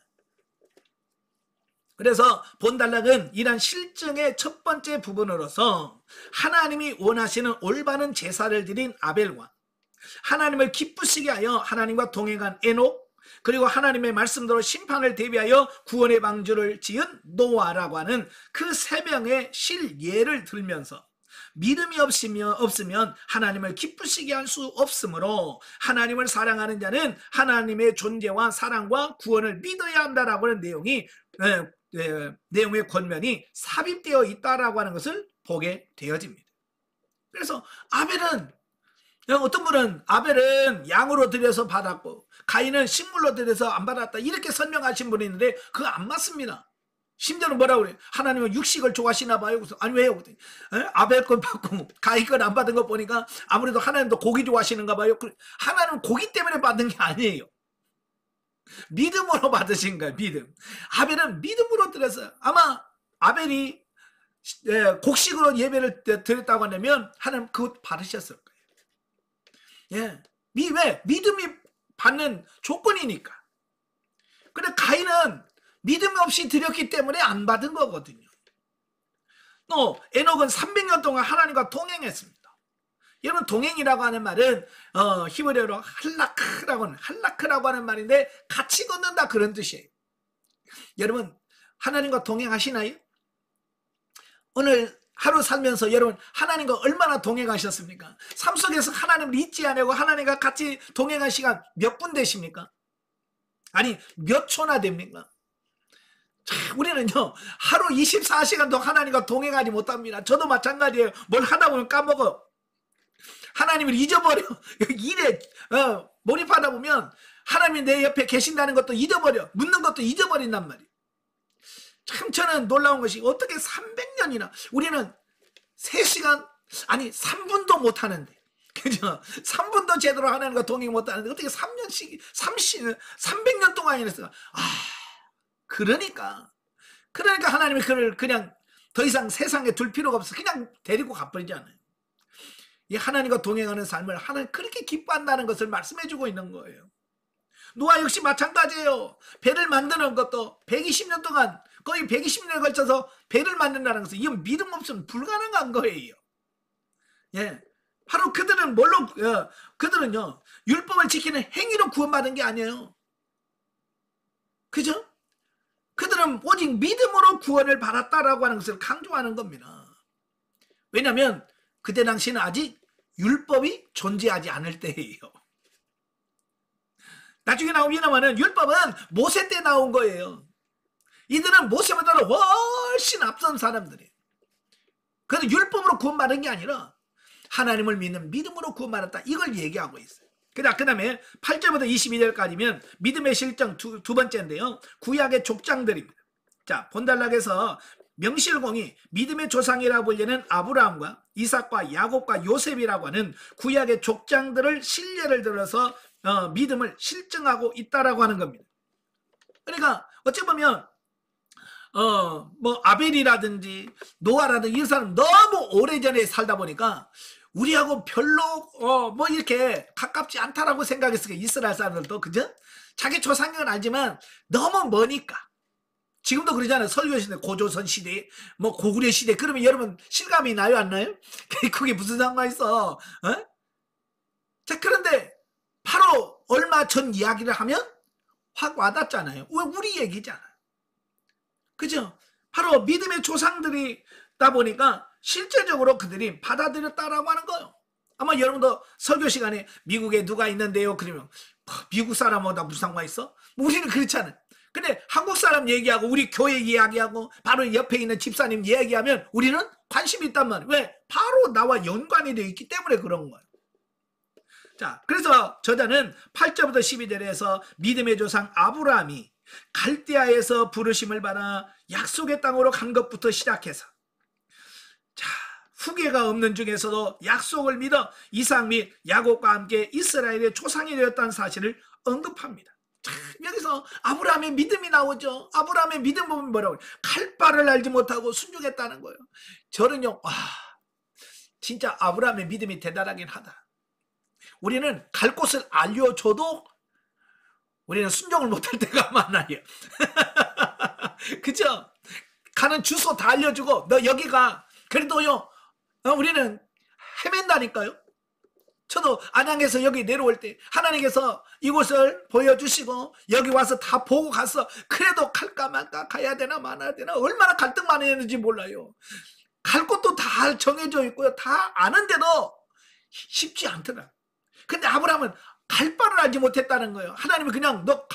Speaker 1: 그래서 본달락은 이러한 실증의 첫 번째 부분으로서 하나님이 원하시는 올바른 제사를 드린 아벨과 하나님을 기쁘시게 하여 하나님과 동행한 에녹, 그리고 하나님의 말씀대로 심판을 대비하여 구원의 방주를 지은 노아라고 하는 그 세 명의 실예를 들면서 믿음이 없으면 하나님을 기쁘시게 할 수 없으므로 하나님을 사랑하는 자는 하나님의 존재와 사랑과 구원을 믿어야 한다라고 하는 내용의 권면이 삽입되어 있다라고 하는 것을 보게 되어집니다. 그래서 아벨은 어떤 분은 아벨은 양으로 드려서 받았고 가인은 식물로 드려서 안 받았다 이렇게 설명하신 분이 있는데 그거 안 맞습니다. 심지어는 뭐라고 그래요? 하나님은 육식을 좋아하시나 봐요. 그래서 아니 왜요? 아벨 건 받고 가인 건 안 받은 거 보니까 아무래도 하나님도 고기 좋아하시는가 봐요. 하나님은 고기 때문에 받는 게 아니에요. 믿음으로 받으신 거예요. 믿음. 아벨은 믿음으로 드렸어요. 아마 아벨이 곡식으로 예배를 드렸다고 하면 하나님 그것 받으셨을 거예요. 예, 왜? 믿음이 받는 조건이니까. 근데 가인은 믿음 없이 드렸기 때문에 안 받은 거거든요. 또 에녹은 300년 동안 하나님과 동행했습니다. 여러분 동행이라고 하는 말은 히브리어로 할라크라고 하는 말인데 같이 걷는다 그런 뜻이에요. 여러분 하나님과 동행하시나요? 오늘 하루 살면서 여러분 하나님과 얼마나 동행하셨습니까? 삶 속에서 하나님을 잊지 않고 하나님과 같이 동행한 시간 몇 분 되십니까? 아니 몇 초나 됩니까? 우리는요 하루 24시간도 하나님과 동행하지 못합니다. 저도 마찬가지예요. 뭘 하다 보면 까먹어. 하나님을 잊어버려. 일에 몰입하다 보면 하나님이 내 옆에 계신다는 것도 잊어버려. 묻는 것도 잊어버린단 말이에요. 참 저는 놀라운 것이 어떻게 300년이나 우리는 3시간 아니 3분도 못하는데 그죠? 3분도 제대로 하나님과 동행 못하는데 어떻게 3년씩 300년 동안 이랬어. 그러니까 하나님이 그를 그냥 더 이상 세상에 둘 필요가 없어. 그냥 데리고 가버리잖아요. 이 하나님과 동행하는 삶을 하나님 그렇게 기뻐한다는 것을 말씀해 주고 있는 거예요. 노아 역시 마찬가지예요. 배를 만드는 것도 120년 동안, 거의 120년에 걸쳐서 배를 만든다는 것은 이건 믿음 없으면 불가능한 거예요. 예, 바로 그들은 그들은요 율법을 지키는 행위로 구원받은 게 아니에요. 그죠? 그들은 오직 믿음으로 구원을 받았다라고 하는 것을 강조하는 겁니다. 왜냐하면 그때 당시는 아직 율법이 존재하지 않을 때예요. 나중에 나오기나마는 율법은 모세 때 나온 거예요. 이들은 모세보다 훨씬 앞선 사람들이에요. 그래서 율법으로 구원받은 게 아니라 하나님을 믿는 믿음으로 구원받았다, 이걸 얘기하고 있어요. 그 다음에 8절부터 22절까지면 믿음의 실정 두 번째인데요, 구약의 족장들입니다. 자, 본달락에서 명실공히 믿음의 조상이라고 불리는 아브라함과 이삭과 야곱과 요셉이라고 하는 구약의 족장들을 신뢰를 들어서 믿음을 실증하고 있다라고 하는 겁니다. 그러니까 어찌 보면 뭐 아벨이라든지 노아라든지 이 사람 너무 오래전에 살다 보니까 우리하고 별로 뭐 이렇게 가깝지 않다라고 생각했어요. 이스라엘 사람들도. 그죠? 자기 조상은 알지만 너무 머니까. 지금도 그러잖아요. 설교 시대, 고조선 시대, 뭐 고구려 시대. 그러면 여러분 실감이 나요, 안 나요? 그게 무슨 상관이 있어? 자, 그런데 바로 얼마 전 이야기를 하면 확 와닿잖아요. 왜? 우리 얘기잖아. 그죠? 바로 믿음의 조상들이다 보니까 실제적으로 그들이 받아들였다라고 하는 거예요. 아마 여러분도 설교 시간에 미국에 누가 있는데요? 그러면 미국 사람보다 무슨 상관 있어? 우리는 그렇잖아요. 근데 한국 사람 얘기하고 우리 교회 이야기하고 바로 옆에 있는 집사님 얘기하면 우리는 관심이 있단 말이에요. 왜? 바로 나와 연관이 되어 있기 때문에 그런 거예요. 자, 그래서 저자는 8절부터 12절에서 믿음의 조상 아브라함이 갈대아에서 부르심을 받아 약속의 땅으로 간 것부터 시작해서, 자, 후계가 없는 중에서도 약속을 믿어 이삭 및 야곱과 함께 이스라엘의 조상이 되었다는 사실을 언급합니다. 자, 여기서 아브라함의 믿음이 나오죠. 아브라함의 믿음 보면 뭐라고? 갈 바를 알지 못하고 순종했다는 거예요. 저는요, 진짜 아브라함의 믿음이 대단하긴 하다. 우리는 갈 곳을 알려줘도 우리는 순종을 못할 때가 많아요. 그죠? 가는 주소 다 알려주고 너 여기 가. 그래도요 우리는 헤맨다니까요. 저도 안양에서 여기 내려올 때 하나님께서 이곳을 보여주시고 여기 와서 다 보고 갔어. 그래도 갈까 말까, 가야 되나 말아야 되나, 얼마나 갈등 많이 했는지 몰라요. 갈 곳도 다 정해져 있고요, 다 아는데도 쉽지 않더라. 근데 아브라함은 갈 바를 알지 못했다는 거예요. 하나님이 그냥 너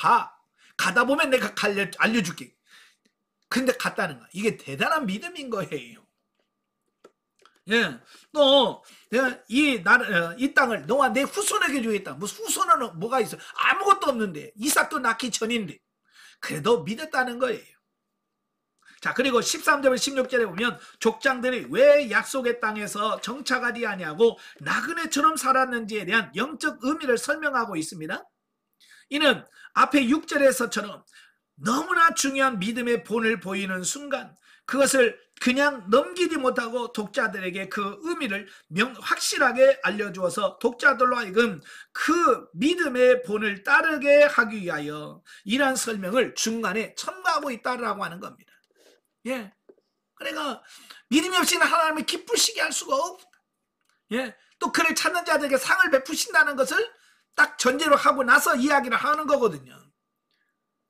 Speaker 1: 가다 보면 내가 알려줄게. 근데 갔다는 거야. 이게 대단한 믿음인 거예요. 예, 또 이 땅을 너와 내 후손에게 주겠다. 무슨 후손은 뭐가 있어? 아무것도 없는데, 이삭도 낳기 전인데 그래도 믿었다는 거예요. 자, 그리고 13절 16절에 보면 족장들이 왜 약속의 땅에서 정착하지 아니하고 나그네처럼 살았는지에 대한 영적 의미를 설명하고 있습니다. 이는 앞에 6절에서처럼 너무나 중요한 믿음의 본을 보이는 순간 그것을 그냥 넘기지 못하고 독자들에게 그 의미를 확실하게 알려주어서 독자들로 하여금 그 믿음의 본을 따르게 하기 위하여 이러한 설명을 중간에 첨가하고 있다라고 하는 겁니다. 예, 그러니까 믿음이 없이는 하나님을 기쁘시게 할 수가 없다. 예, 또 그를 찾는 자들에게 상을 베푸신다는 것을 딱 전제로 하고 나서 이야기를 하는 거거든요.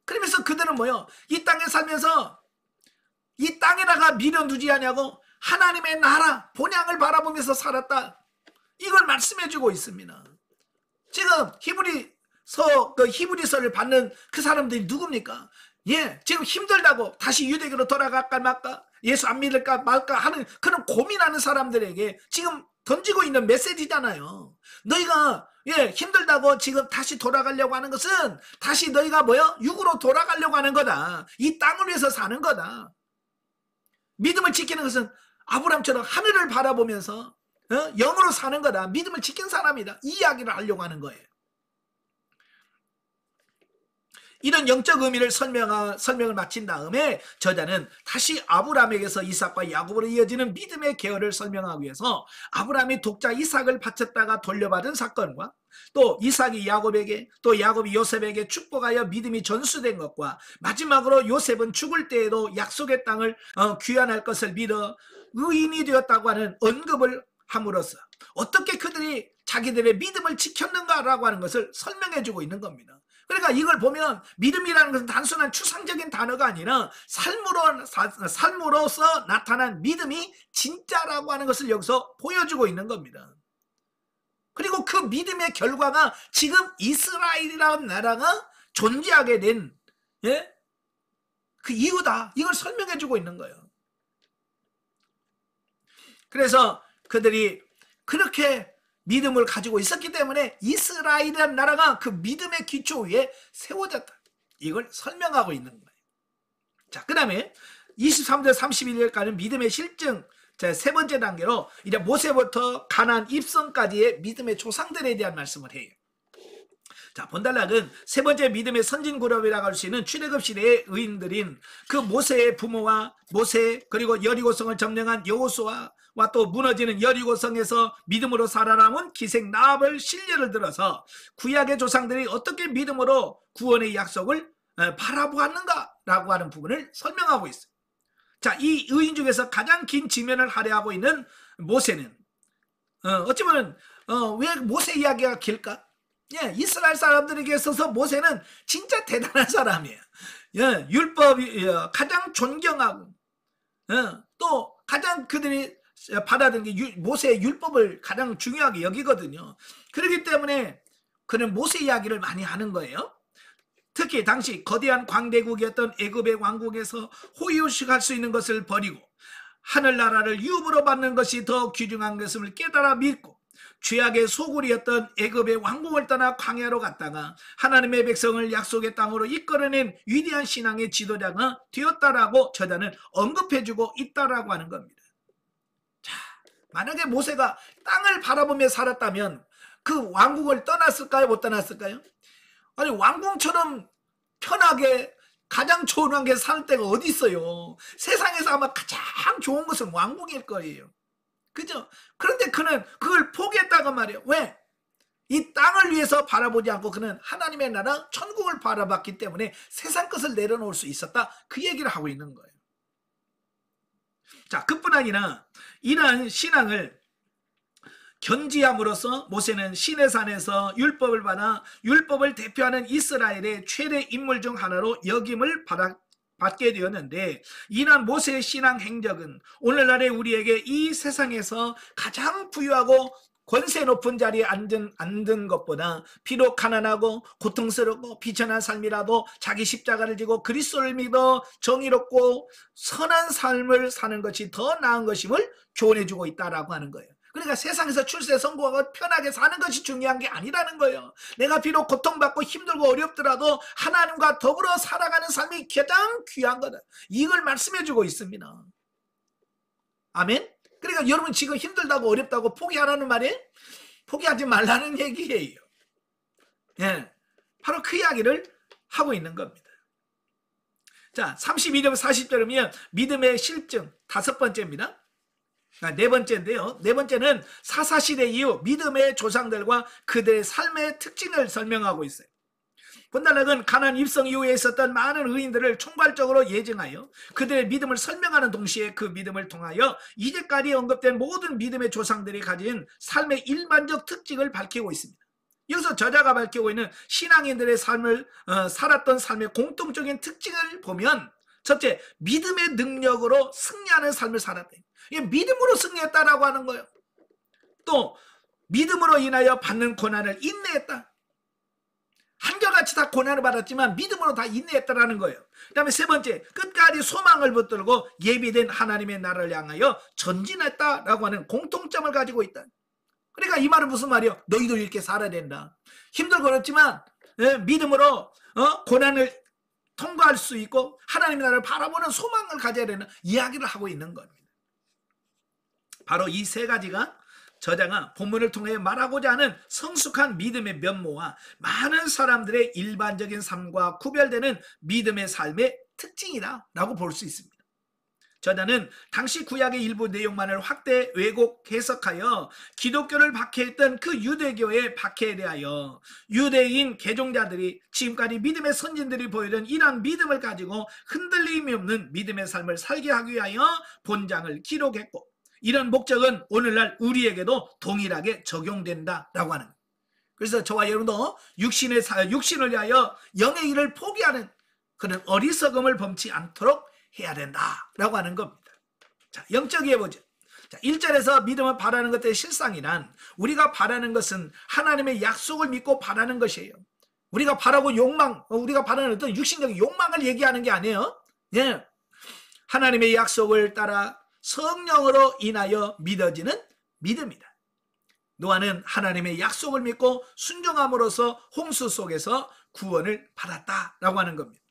Speaker 1: 그러면서 그들은 뭐요? 이 땅에 살면서 이 땅에다가 미련 두지 아니하고 하나님의 나라 본향을 바라보면서 살았다, 이걸 말씀해주고 있습니다. 지금 히브리서를 받는 그 사람들이 누굽니까? 예, 지금 힘들다고 다시 유대교로 돌아갈까 말까, 예수 안 믿을까 말까 하는 그런 고민하는 사람들에게 지금 던지고 있는 메시지잖아요. 너희가 힘들다고 지금 다시 돌아가려고 하는 것은 다시 너희가 육으로 돌아가려고 하는 거다. 이 땅을 위해서 사는 거다. 믿음을 지키는 것은 아브라함처럼 하늘을 바라보면서 영으로 사는 거다. 믿음을 지킨 사람이다. 이 이야기를 하려고 하는 거예요. 이런 영적 의미를 설명을 마친 다음에 저자는 다시 아브라함에게서 이삭과 야곱으로 이어지는 믿음의 계열을 설명하기 위해서 아브라함이 독자 이삭을 바쳤다가 돌려받은 사건과 또 이삭이 야곱에게 또 야곱이 요셉에게 축복하여 믿음이 전수된 것과 마지막으로 요셉은 죽을 때에도 약속의 땅을 귀환할 것을 믿어 의인이 되었다고 하는 언급을 함으로써 어떻게 그들이 자기들의 믿음을 지켰는가라고 하는 것을 설명해주고 있는 겁니다. 그러니까 이걸 보면 믿음이라는 것은 단순한 추상적인 단어가 아니라 삶으로서 나타난 믿음이 진짜라고 하는 것을 여기서 보여주고 있는 겁니다. 그리고 그 믿음의 결과가 지금 이스라엘이라는 나라가 존재하게 된 그 이유다. 이걸 설명해주고 있는 거예요. 그래서 그들이 그렇게 믿음을 가지고 있었기 때문에 이스라엘이라는 나라가 그 믿음의 기초 위에 세워졌다. 이걸 설명하고 있는 거예요. 자, 그 다음에 23절 31절까지는 믿음의 실증, 세 번째 단계로 이제 모세부터 가나안 입성까지의 믿음의 조상들에 대한 말씀을 해요. 자, 본달락은 세 번째 믿음의 선진 그룹이라고 할 수 있는 출애굽 시대의 의인들인 그 모세의 부모와 모세, 그리고 여리고성을 점령한 여호수아와 또 무너지는 여리고성에서 믿음으로 살아남은 기생 라합을 신뢰를 들어서 구약의 조상들이 어떻게 믿음으로 구원의 약속을 바라보았는가라고 하는 부분을 설명하고 있어요. 자, 이 의인 중에서 가장 긴 지면을 할애하고 있는 모세는 어찌 보면 왜 모세 이야기가 길까? 이스라엘 사람들에게 있어서 모세는 진짜 대단한 사람이에요. 율법이 가장 존경하고 또 가장 그들이 받아들인 게 모세의 율법을 가장 중요하게 여기거든요. 그렇기 때문에 그는 모세 이야기를 많이 하는 거예요. 특히 당시 거대한 광대국이었던 애굽의 왕국에서 호의호식할 수 있는 것을 버리고 하늘나라를 유업으로 받는 것이 더 귀중한 것을 깨달아 믿고 죄악의 소굴이었던 애굽의 왕국을 떠나 광야로 갔다가 하나님의 백성을 약속의 땅으로 이끌어낸 위대한 신앙의 지도자가 되었다라고 저자는 언급해주고 있다라고 하는 겁니다. 자, 만약에 모세가 땅을 바라보며 살았다면 그 왕국을 떠났을까요? 못 떠났을까요? 아니, 왕궁처럼 편하게 가장 좋은 환경에 사는 데가 어디 있어요? 세상에서 아마 가장 좋은 것은 왕궁일 거예요. 그죠? 그런데 그는 그걸 포기했다고 말이에요. 왜? 이 땅을 위해서 바라보지 않고 그는 하나님의 나라 천국을 바라봤기 때문에 세상 것을 내려놓을 수 있었다. 그 얘기를 하고 있는 거예요. 자, 그뿐 아니라 이러한 신앙을 견지함으로써 모세는 시내산에서 율법을 받아 율법을 대표하는 이스라엘의 최대 인물 중 하나로 역임을 받게 되었는데, 이러한 모세의 신앙 행적은 오늘날의 우리에게 이 세상에서 가장 부유하고 권세 높은 자리에 앉은 것보다 비록 가난하고 고통스럽고 비천한 삶이라도 자기 십자가를 지고 그리스도를 믿어 정의롭고 선한 삶을 사는 것이 더 나은 것임을 교훈해주고 있다라고 하는 거예요. 그러니까 세상에서 출세 성공하고 편하게 사는 것이 중요한 게 아니라는 거예요. 내가 비록 고통받고 힘들고 어렵더라도 하나님과 더불어 살아가는 삶이 가장 귀한 거다. 이걸 말씀해주고 있습니다. 아멘? 그러니까 여러분 지금 힘들다고 어렵다고 포기하라는 말이 포기하지 말라는 얘기예요. 바로 그 이야기를 하고 있는 겁니다. 자, 32절 40절이면 믿음의 실증 다섯 번째입니다. 네 번째인데요. 네 번째는 사사시대 이후 믿음의 조상들과 그들의 삶의 특징을 설명하고 있어요. 본달락은 가나안 입성 이후에 있었던 많은 의인들을 총괄적으로 예증하여 그들의 믿음을 설명하는 동시에 그 믿음을 통하여 이제까지 언급된 모든 믿음의 조상들이 가진 삶의 일반적 특징을 밝히고 있습니다. 여기서 저자가 밝히고 있는 신앙인들의 삶을 살았던 삶의 공통적인 특징을 보면, 첫째, 믿음의 능력으로 승리하는 삶을 살았다. 이게 믿음으로 승리했다라고 하는 거예요. 또 믿음으로 인하여 받는 고난을 인내했다. 한결같이 다 고난을 받았지만 믿음으로 다 인내했다라는 거예요. 그 다음에 세 번째, 끝까지 소망을 붙들고 예비된 하나님의 나라를 향하여 전진했다라고 하는 공통점을 가지고 있다. 그러니까 이 말은 무슨 말이에요? 너희도 이렇게 살아야 된다. 힘들고 어렵지만 믿음으로 고난을 통과할 수 있고 하나님의 나라를 바라보는 소망을 가져야 되는 이야기를 하고 있는 겁니다. 바로 이 세 가지가 저자가 본문을 통해 말하고자 하는 성숙한 믿음의 면모와 많은 사람들의 일반적인 삶과 구별되는 믿음의 삶의 특징이라고 볼 수 있습니다. 저자는 당시 구약의 일부 내용만을 확대 왜곡 해석하여 기독교를 박해했던 그 유대교의 박해에 대하여 유대인 개종자들이 지금까지 믿음의 선진들이 보이던 이러한 믿음을 가지고 흔들림이 없는 믿음의 삶을 살게 하기 위하여 본장을 기록했고, 이런 목적은 오늘날 우리에게도 동일하게 적용된다라고 하는 거예요. 그래서 저와 여러분도 육신을 위하여 영의 일을 포기하는 그런 어리석음을 범치 않도록 해야 된다라고 하는 겁니다. 자, 영적 예보죠. 자, 1절에서 믿음을 바라는 것들의 실상이란, 우리가 바라는 것은 하나님의 약속을 믿고 바라는 것이에요. 우리가 바라고 우리가 바라는 어떤 육신적인 욕망을 얘기하는 게 아니에요. 예. 하나님의 약속을 따라 성령으로 인하여 믿어지는 믿음이다. 노아는 하나님의 약속을 믿고 순종함으로써 홍수 속에서 구원을 받았다라고 하는 겁니다.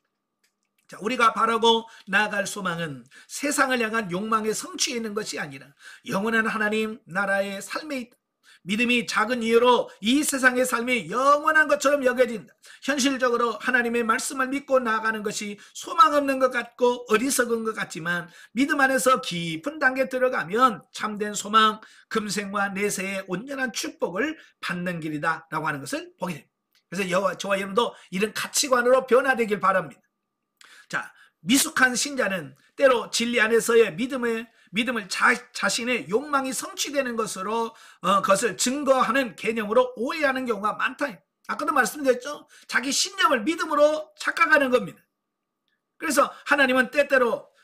Speaker 1: 자, 우리가 바라고 나아갈 소망은 세상을 향한 욕망의 성취에 있는 것이 아니라 영원한 하나님 나라의 삶에 있다. 믿음이 작은 이유로 이 세상의 삶이 영원한 것처럼 여겨진다. 현실적으로 하나님의 말씀을 믿고 나아가는 것이 소망 없는 것 같고 어리석은 것 같지만, 믿음 안에서 깊은 단계에 들어가면 참된 소망, 금생과 내세의 온전한 축복을 받는 길이다 라고 하는 것을 보게 됩니다. 그래서 저와 여러분도 이런 가치관으로 변화되길 바랍니다. 자, 미숙한 신자는 때로 진리 안에서의 믿음을 자신의 욕망이 성취되는 것을 증거하는 개념으로 오해하는 경우가 많다. 아까도 말씀드렸죠. 자기 신념을 믿음으로 착각하는 겁니다. 그래서 하나님은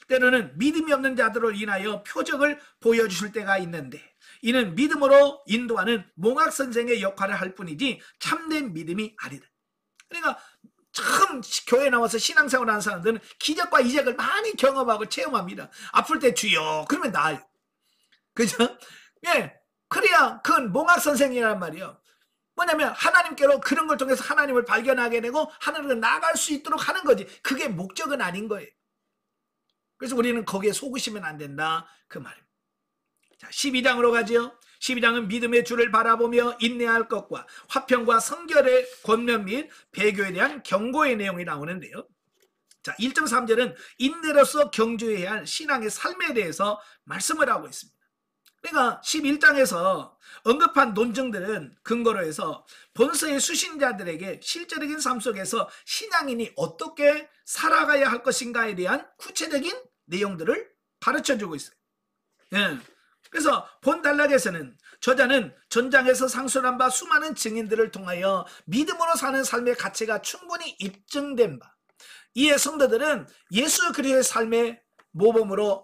Speaker 1: 때로는 믿음이 없는 자들을 인하여 표적을 보여주실 때가 있는데, 이는 믿음으로 인도하는 몽학 선생의 역할을 할 뿐이지 참된 믿음이 아니다. 그러니까 참 교회 나와서 신앙생활 하는 사람들은 기적과 이적을 많이 경험하고 체험합니다. 아플 때 주여 그러면 나아요. 그죠? 예, 그래야 그건 몽학 선생이란 말이에요. 뭐냐면 하나님께로 그런 걸 통해서 하나님을 발견하게 되고 하나님으로 나아갈 수 있도록 하는 거지, 그게 목적은 아닌 거예요. 그래서 우리는 거기에 속으시면 안 된다 그 말입니다. 자, 12장으로 가죠. 12장은 믿음의 주를 바라보며 인내할 것과 화평과 성결의 권면 및 배교에 대한 경고의 내용이 나오는데요. 자, 1.3절은 인내로서 경주해야 할 신앙의 삶에 대해서 말씀을 하고 있습니다. 그러니까 11장에서 언급한 논증들은 근거로 해서 본서의 수신자들에게 실제적인 삶 속에서 신앙인이 어떻게 살아가야 할 것인가에 대한 구체적인 내용들을 가르쳐주고 있어요. 예. 그래서 본 단락에서는 저자는 전장에서 상述한 바 수많은 증인들을 통하여 믿음으로 사는 삶의 가치가 충분히 입증된 바, 이에 성도들은 예수 그리스도의 삶의 모범으로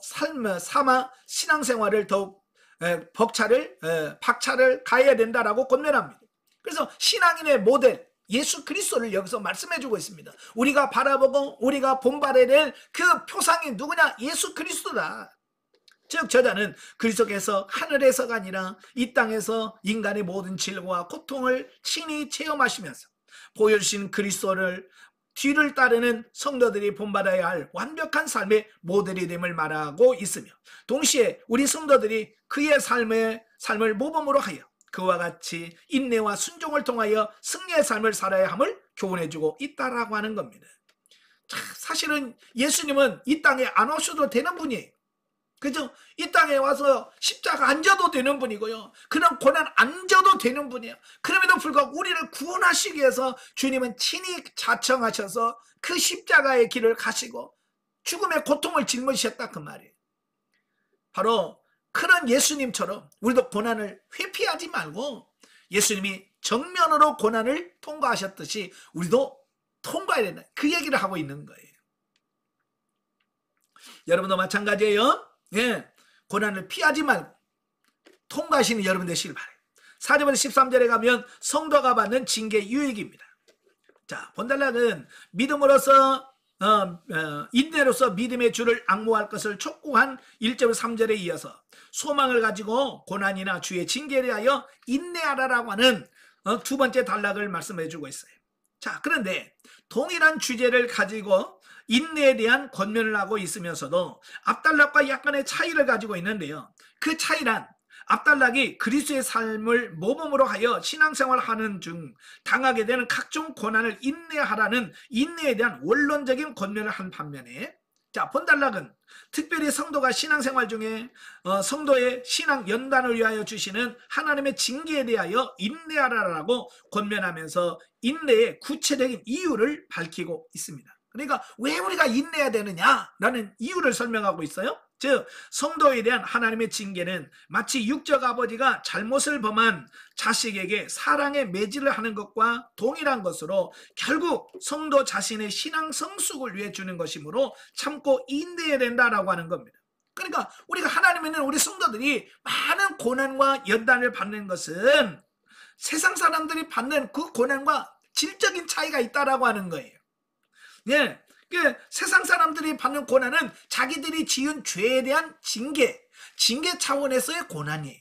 Speaker 1: 삼아 신앙생활을 더욱 박차를 가해야 된다라고 권면합니다. 그래서 신앙인의 모델 예수 그리스도를 여기서 말씀해주고 있습니다. 우리가 바라보고 우리가 본받아야 될 그 표상이 누구냐? 예수 그리스도다. 즉 저자는 그리스도께서 하늘에서가 아니라 이 땅에서 인간의 모든 질고와 고통을 친히 체험하시면서 보여주신 그리스도를 뒤를 따르는 성도들이 본받아야 할 완벽한 삶의 모델이 됨을 말하고 있으며, 동시에 우리 성도들이 그의 삶을 모범으로 하여 그와 같이 인내와 순종을 통하여 승리의 삶을 살아야 함을 교훈해주고 있다라고 하는 겁니다. 자, 사실은 예수님은 이 땅에 안 오셔도 되는 분이에요. 그죠? 이 땅에 와서 십자가 안 져도 되는 분이고요. 그런 고난 안 져도 되는 분이에요. 그럼에도 불구하고 우리를 구원하시기 위해서 주님은 친히 자청하셔서 그 십자가의 길을 가시고 죽음의 고통을 짊어지셨다 그 말이에요. 바로 그런 예수님처럼 우리도 고난을 회피하지 말고 예수님이 정면으로 고난을 통과하셨듯이 우리도 통과해야 된다, 그 얘기를 하고 있는 거예요. 여러분도 마찬가지예요. 예, 고난을 피하지 말고 통과하시는 여러분 되시길 바라요. 4절부터 13절에 가면 성도가 받는 징계 유익입니다. 자, 본단락은 믿음으로서 인내로서 믿음의 주를 앙모할 것을 촉구한 1절 3절에 이어서 소망을 가지고 고난이나 주의 징계를 하여 인내하라라고 하는 두 번째 단락을 말씀해 주고 있어요. 자, 그런데 동일한 주제를 가지고 인내에 대한 권면을 하고 있으면서도 앞단락과 약간의 차이를 가지고 있는데요. 그 차이란 압달락이 그리스도의 삶을 모범으로 하여 신앙생활하는 중 당하게 되는 각종 고난을 인내하라는 인내에 대한 원론적인 권면을 한 반면에, 자, 본달락은 특별히 성도가 신앙생활 중에 성도의 신앙 연단을 위하여 주시는 하나님의 징계에 대하여 인내하라라고 권면하면서 인내의 구체적인 이유를 밝히고 있습니다. 그러니까 왜 우리가 인내해야 되느냐라는 이유를 설명하고 있어요. 즉 성도에 대한 하나님의 징계는 마치 육적 아버지가 잘못을 범한 자식에게 사랑의 매질을 하는 것과 동일한 것으로 결국 성도 자신의 신앙 성숙을 위해 주는 것이므로 참고 인내해야 된다라고 하는 겁니다. 그러니까 우리가 하나님에는 우리 성도들이 많은 고난과 연단을 받는 것은 세상 사람들이 받는 그 고난과 질적인 차이가 있다라고 하는 거예요. 예, 세상 사람들이 받는 고난은 자기들이 지은 죄에 대한 징계 차원에서의 고난이에요.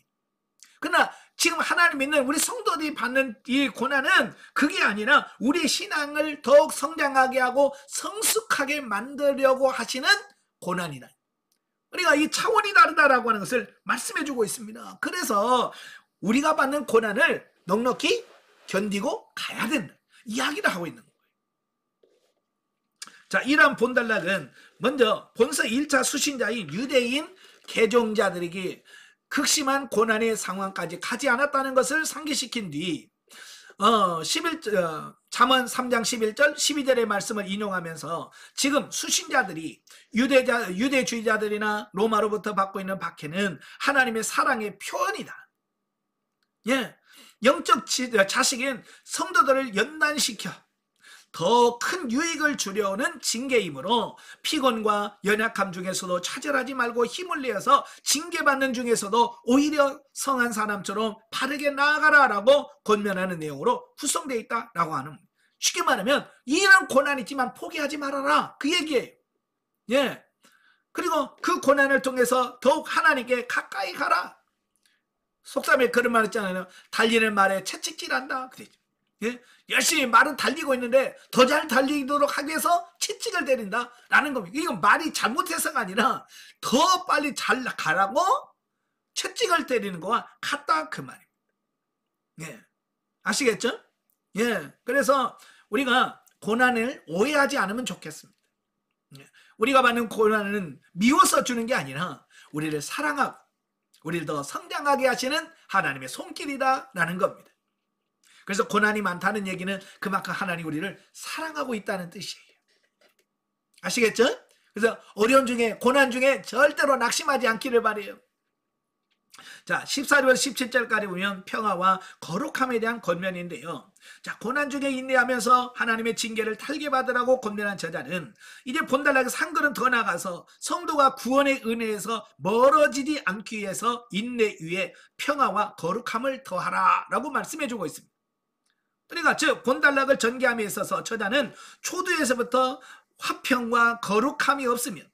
Speaker 1: 그러나 지금 하나님 믿는 우리 성도들이 받는 이 고난은 그게 아니라 우리의 신앙을 더욱 성장하게 하고 성숙하게 만들려고 하시는 고난이다. 우리가 이 차원이 다르다라고 하는 것을 말씀해 주고 있습니다. 그래서 우리가 받는 고난을 넉넉히 견디고 가야 된다 이야기를 하고 있는 거예요. 자, 이러한 본달락은 먼저 본서 1차 수신자인 유대인 개종자들에게 극심한 고난의 상황까지 가지 않았다는 것을 상기시킨 뒤 잠언 3장 11절 12절의 말씀을 인용하면서 지금 수신자들이 유대주의자들이나 로마로부터 받고 있는 박해는 하나님의 사랑의 표현이다. 예, 영적 자식인 성도들을 연단시켜 더 큰 유익을 주려는 징계이므로 피곤과 연약함 중에서도 차별하지 말고 힘을 내어서 징계받는 중에서도 오히려 성한 사람처럼 바르게 나아가라라고 권면하는 내용으로 구성되어 있다라고 하는, 쉽게 말하면 이런 고난이 있지만 포기하지 말아라 그 얘기예요. 예, 그리고 그 고난을 통해서 더욱 하나님께 가까이 가라. 속담에 그런 말 있잖아요. 달리는 말에 채찍질한다 그랬죠. 예? 열심히 말은 달리고 있는데 더 잘 달리도록 하기 위해서 채찍을 때린다 라는 겁니다. 이건 말이 잘못해서가 아니라 더 빨리 잘 가라고 채찍을 때리는 거와 같다 그 말입니다. 예, 아시겠죠? 예, 그래서 우리가 고난을 오해하지 않으면 좋겠습니다. 예, 우리가 받는 고난은 미워서 주는 게 아니라 우리를 사랑하고 우리를 더 성장하게 하시는 하나님의 손길이다 라는 겁니다. 그래서 고난이 많다는 얘기는 그만큼 하나님 우리를 사랑하고 있다는 뜻이에요. 아시겠죠? 그래서 어려움 중에 고난 중에 절대로 낙심하지 않기를 바라요. 자, 14절 17절까지 보면 평화와 거룩함에 대한 권면인데요. 자, 고난 중에 인내하면서 하나님의 징계를 탈게 받으라고 권면한 저자는 이제 본달락에서 한 걸음 더 나가서 성도가 구원의 은혜에서 멀어지지 않기 위해서 인내 위에 평화와 거룩함을 더하라 라고 말씀해 주고 있습니다. 그러니까 즉 본달락을 전개함에 있어서 저자는 초두에서부터 화평과 거룩함이 없으면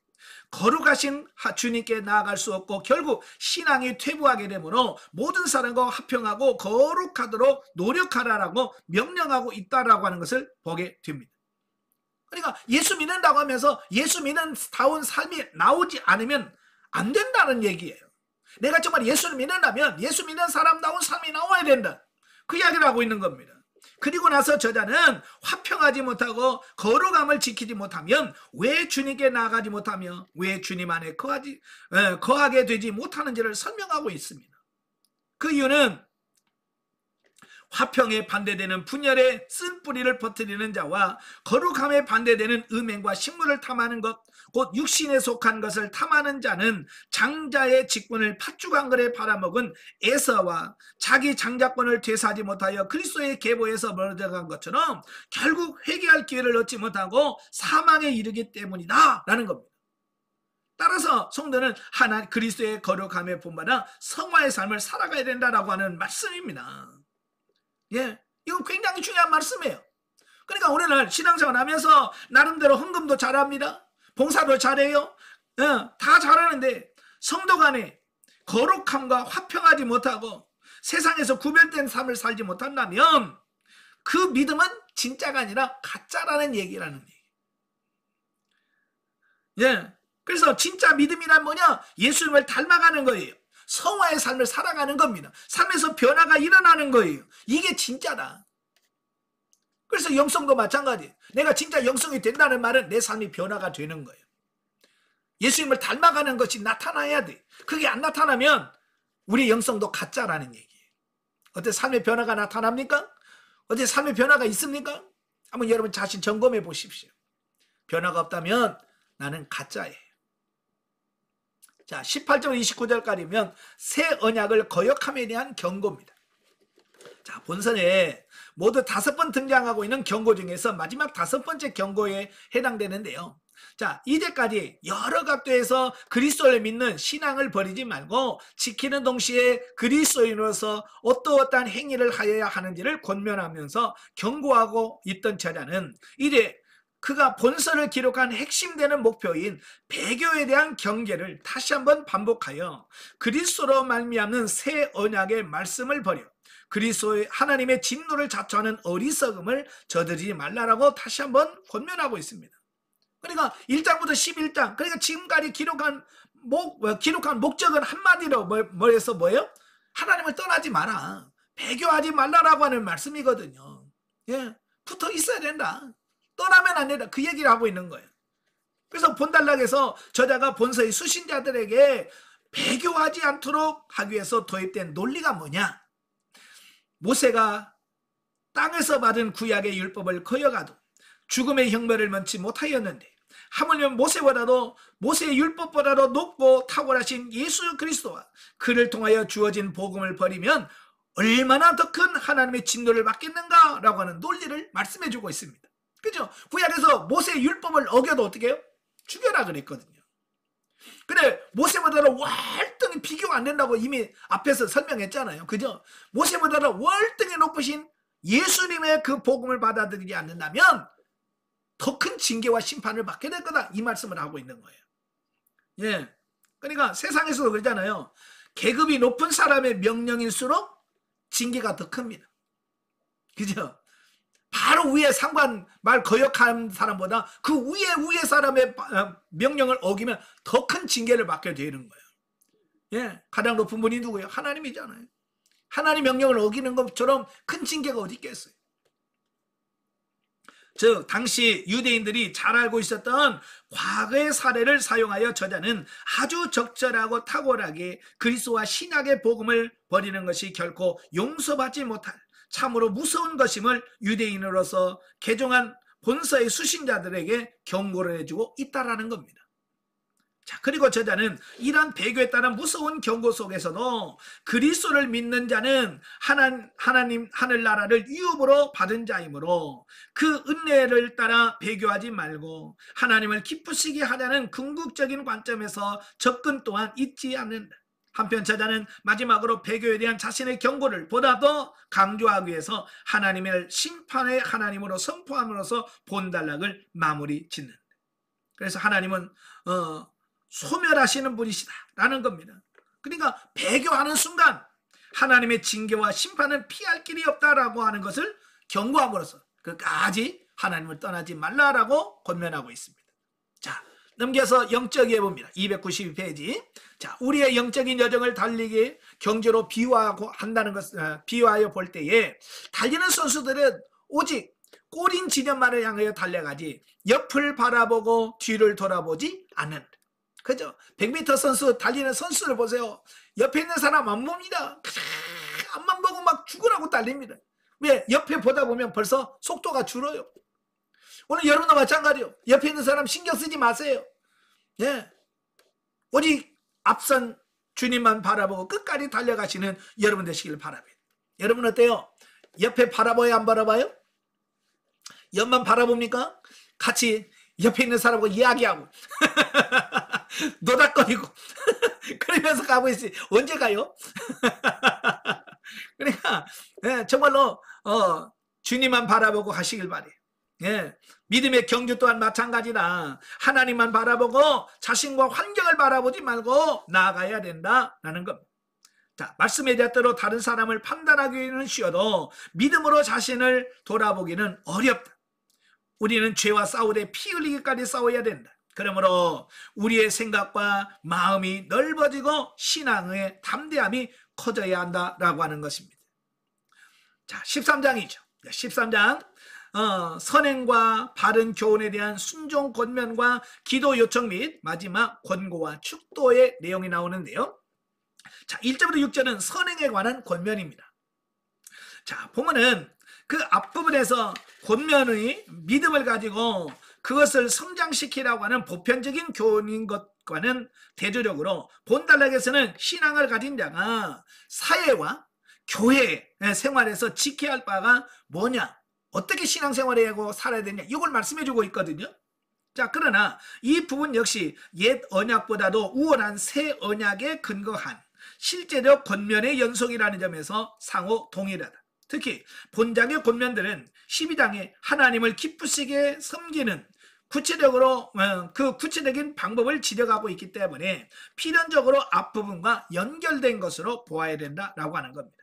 Speaker 1: 거룩하신 주님께 나아갈 수 없고 결국 신앙이 퇴보하게 되므로 모든 사람과 화평하고 거룩하도록 노력하라라고 명령하고 있다라고 하는 것을 보게 됩니다. 그러니까 예수 믿는다고 하면서 예수 믿는 다운 삶이 나오지 않으면 안 된다는 얘기예요. 내가 정말 예수를 믿는다면 예수 믿는 사람다운 삶이 나와야 된다 그 이야기를 하고 있는 겁니다. 그리고 나서 저자는 화평하지 못하고 거룩함을 지키지 못하면 왜 주님께 나아가지 못하며 왜 주님 안에 거하게 되지 못하는지를 설명하고 있습니다. 그 이유는 화평에 반대되는 분열의 쓴뿌리를 퍼뜨리는 자와 거룩함에 반대되는 음행과 식물을 탐하는 것, 곧 육신에 속한 것을 탐하는 자는 장자의 직분을 팥죽 한 그릇 팔아먹은 에서와 자기 장자권을 되사하지 못하여 그리스도의 계보에서 멀어져간 것처럼 결국 회개할 기회를 얻지 못하고 사망에 이르기 때문이다 라는 겁니다. 따라서 성도는 하나님 그리스도의 거룩함에 본받아 성화의 삶을 살아가야 된다라고 하는 말씀입니다. 예, 이건 굉장히 중요한 말씀이에요. 그러니까 오늘날 신앙생활 하면서 나름대로 헌금도 잘합니다. 봉사도 잘해요. 다 잘하는데 성도 간에 거룩함과 화평하지 못하고 세상에서 구별된 삶을 살지 못한다면 그 믿음은 진짜가 아니라 가짜라는 얘기라는 얘기예요. 예, 그래서 진짜 믿음이란 뭐냐? 예수님을 닮아가는 거예요. 성화의 삶을 살아가는 겁니다. 삶에서 변화가 일어나는 거예요. 이게 진짜다. 그래서 영성도 마찬가지. 내가 진짜 영성이 된다는 말은 내 삶이 변화가 되는 거예요. 예수님을 닮아가는 것이 나타나야 돼. 그게 안 나타나면 우리 영성도 가짜라는 얘기예요. 어때 삶의 변화가 나타납니까? 어때 삶의 변화가 있습니까? 한번 여러분 자신 점검해 보십시오. 변화가 없다면 나는 가짜예요. 자, 18절 29절까지면 새 언약을 거역함에 대한 경고입니다. 자, 본선에 모두 5번 등장하고 있는 경고 중에서 마지막 5번째 경고에 해당되는데요. 자, 이제까지 여러 각도에서 그리스도를 믿는 신앙을 버리지 말고 지키는 동시에 그리스도인으로서 어떠한 행위를 하여야 하는지를 권면하면서 경고하고 있던 저자는 이제 그가 본서를 기록한 핵심되는 목표인 배교에 대한 경계를 다시 한번 반복하여 그리스도로 말미암는 새 언약의 말씀을 버려 그리스도의 하나님의 진노를 자초하는 어리석음을 저지르지 말라라고 다시 한번 권면하고 있습니다. 그러니까 1장부터 11장, 그러니까 지금까지 기록한 목적은 한마디로 뭐예요? 하나님을 떠나지 마라, 배교하지 말라라고 하는 말씀이거든요. 예, 붙어 있어야 된다. 떠나면 안 된다. 그 얘기를 하고 있는 거예요. 그래서 본단락에서 저자가 본서의 수신자들에게 배교하지 않도록 하기 위해서 도입된 논리가 뭐냐? 모세가 땅에서 받은 구약의 율법을 거역하도 죽음의 형벌을 면치 못하였는데 하물며 모세의 율법보다도 높고 탁월하신 예수 그리스도와 그를 통하여 주어진 복음을 버리면 얼마나 더 큰 하나님의 진노를 받겠는가 라고 하는 논리를 말씀해 주고 있습니다. 그죠? 구약에서 모세의 율법을 어겨도 어떻게 해요? 죽여라 그랬거든요. 근데 모세보다는 월등히 비교가 안 된다고 이미 앞에서 설명했잖아요. 그죠? 모세보다는 월등히 높으신 예수님의 그 복음을 받아들이지 않는다면 더 큰 징계와 심판을 받게 될 거다, 이 말씀을 하고 있는 거예요. 예, 그러니까 세상에서도 그러잖아요. 계급이 높은 사람의 명령일수록 징계가 더 큽니다. 그죠? 바로 위에 상관 말 거역한 사람보다 그 위에 사람의 명령을 어기면 더 큰 징계를 받게 되는 거예요. 예, 가장 높은 분이 누구예요? 하나님이잖아요. 하나님 명령을 어기는 것처럼 큰 징계가 어디 있겠어요? 즉 당시 유대인들이 잘 알고 있었던 과거의 사례를 사용하여 저자는 아주 적절하고 탁월하게 그리스도와 신약의 복음을 버리는 것이 결코 용서받지 못할 참으로 무서운 것임을 유대인으로서 개종한 본서의 수신자들에게 경고를 해주고 있다라는 겁니다. 자, 그리고 저자는 이러한 배교에 따른 무서운 경고 속에서도 그리스도를 믿는 자는 하나님 하늘나라를 유업으로 받은 자이므로 그 은혜를 따라 배교하지 말고 하나님을 기쁘시게 하자는 궁극적인 관점에서 접근 또한 잊지 않는다. 한편 저자는 마지막으로 배교에 대한 자신의 경고를 보다 더 강조하기 위해서 하나님의 심판의 하나님으로 선포함으로써 본단락을 마무리 짓는다. 그래서 하나님은 소멸하시는 분이시다 라는 겁니다. 그러니까 배교하는 순간 하나님의 징계와 심판은 피할 길이 없다라고 하는 것을 경고함으로써 끝까지 하나님을 떠나지 말라라고 권면하고 있습니다. 자, 넘겨서 영적이해 봅니다. 292페이지. 자, 우리의 영적인 여정을 달리기 경제로 비유하여 볼 때에 달리는 선수들은 오직 꼬린 지점만을 향하여 달려가지 옆을 바라보고 뒤를 돌아보지 않는다. 그죠? 100m 선수 달리는 선수를 보세요. 옆에 있는 사람 안 봅니다. 앞만 보고 막 죽으라고 달립니다. 왜? 옆에 보다 보면 벌써 속도가 줄어요. 오늘 여러분도 마찬가지요. 옆에 있는 사람 신경 쓰지 마세요. 예, 오직 앞선 주님만 바라보고 끝까지 달려가시는 여러분 되시길 바랍니다. 여러분 어때요? 옆에 바라봐요, 안 바라봐요? 옆만 바라봅니까? 같이 옆에 있는 사람하고 이야기하고 노닥거리고 그러면서 가고 있어요. 언제 가요? 그러니까 예, 정말로 주님만 바라보고 가시길 바래요. 예, 믿음의 경주 또한 마찬가지다. 하나님만 바라보고 자신과 환경을 바라보지 말고 나아가야 된다라는 겁니다. 자, 말씀에 대대로 다른 사람을 판단하기는 쉬워도 믿음으로 자신을 돌아보기는 어렵다. 우리는 죄와 싸우되 피 흘리기까지 싸워야 된다. 그러므로 우리의 생각과 마음이 넓어지고 신앙의 담대함이 커져야 한다라고 하는 것입니다. 자, 13장이죠. 13장 선행과 바른 교훈에 대한 순종 권면과 기도 요청 및 마지막 권고와 축도의 내용이 나오는데요. 자, 1절부터 6절은 선행에 관한 권면입니다. 자, 보면은 그 앞부분에서 권면의 믿음을 가지고 그것을 성장시키라고 하는 보편적인 교훈인 것과는 대조적으로 본단락에서는 신앙을 가진 자가 사회와 교회 생활에서 지켜야 할 바가 뭐냐, 어떻게 신앙생활을 하고 살아야 되냐, 이걸 말씀해 주고 있거든요. 자, 그러나 이 부분 역시 옛 언약보다도 우월한 새 언약에 근거한 실제적 권면의 연속이라는 점에서 상호 동일하다. 특히 본장의 권면들은 12장에 하나님을 기쁘시게 섬기는 구체적으로 그 구체적인 방법을 지적하고 있기 때문에 필연적으로 앞부분과 연결된 것으로 보아야 된다라고 하는 겁니다.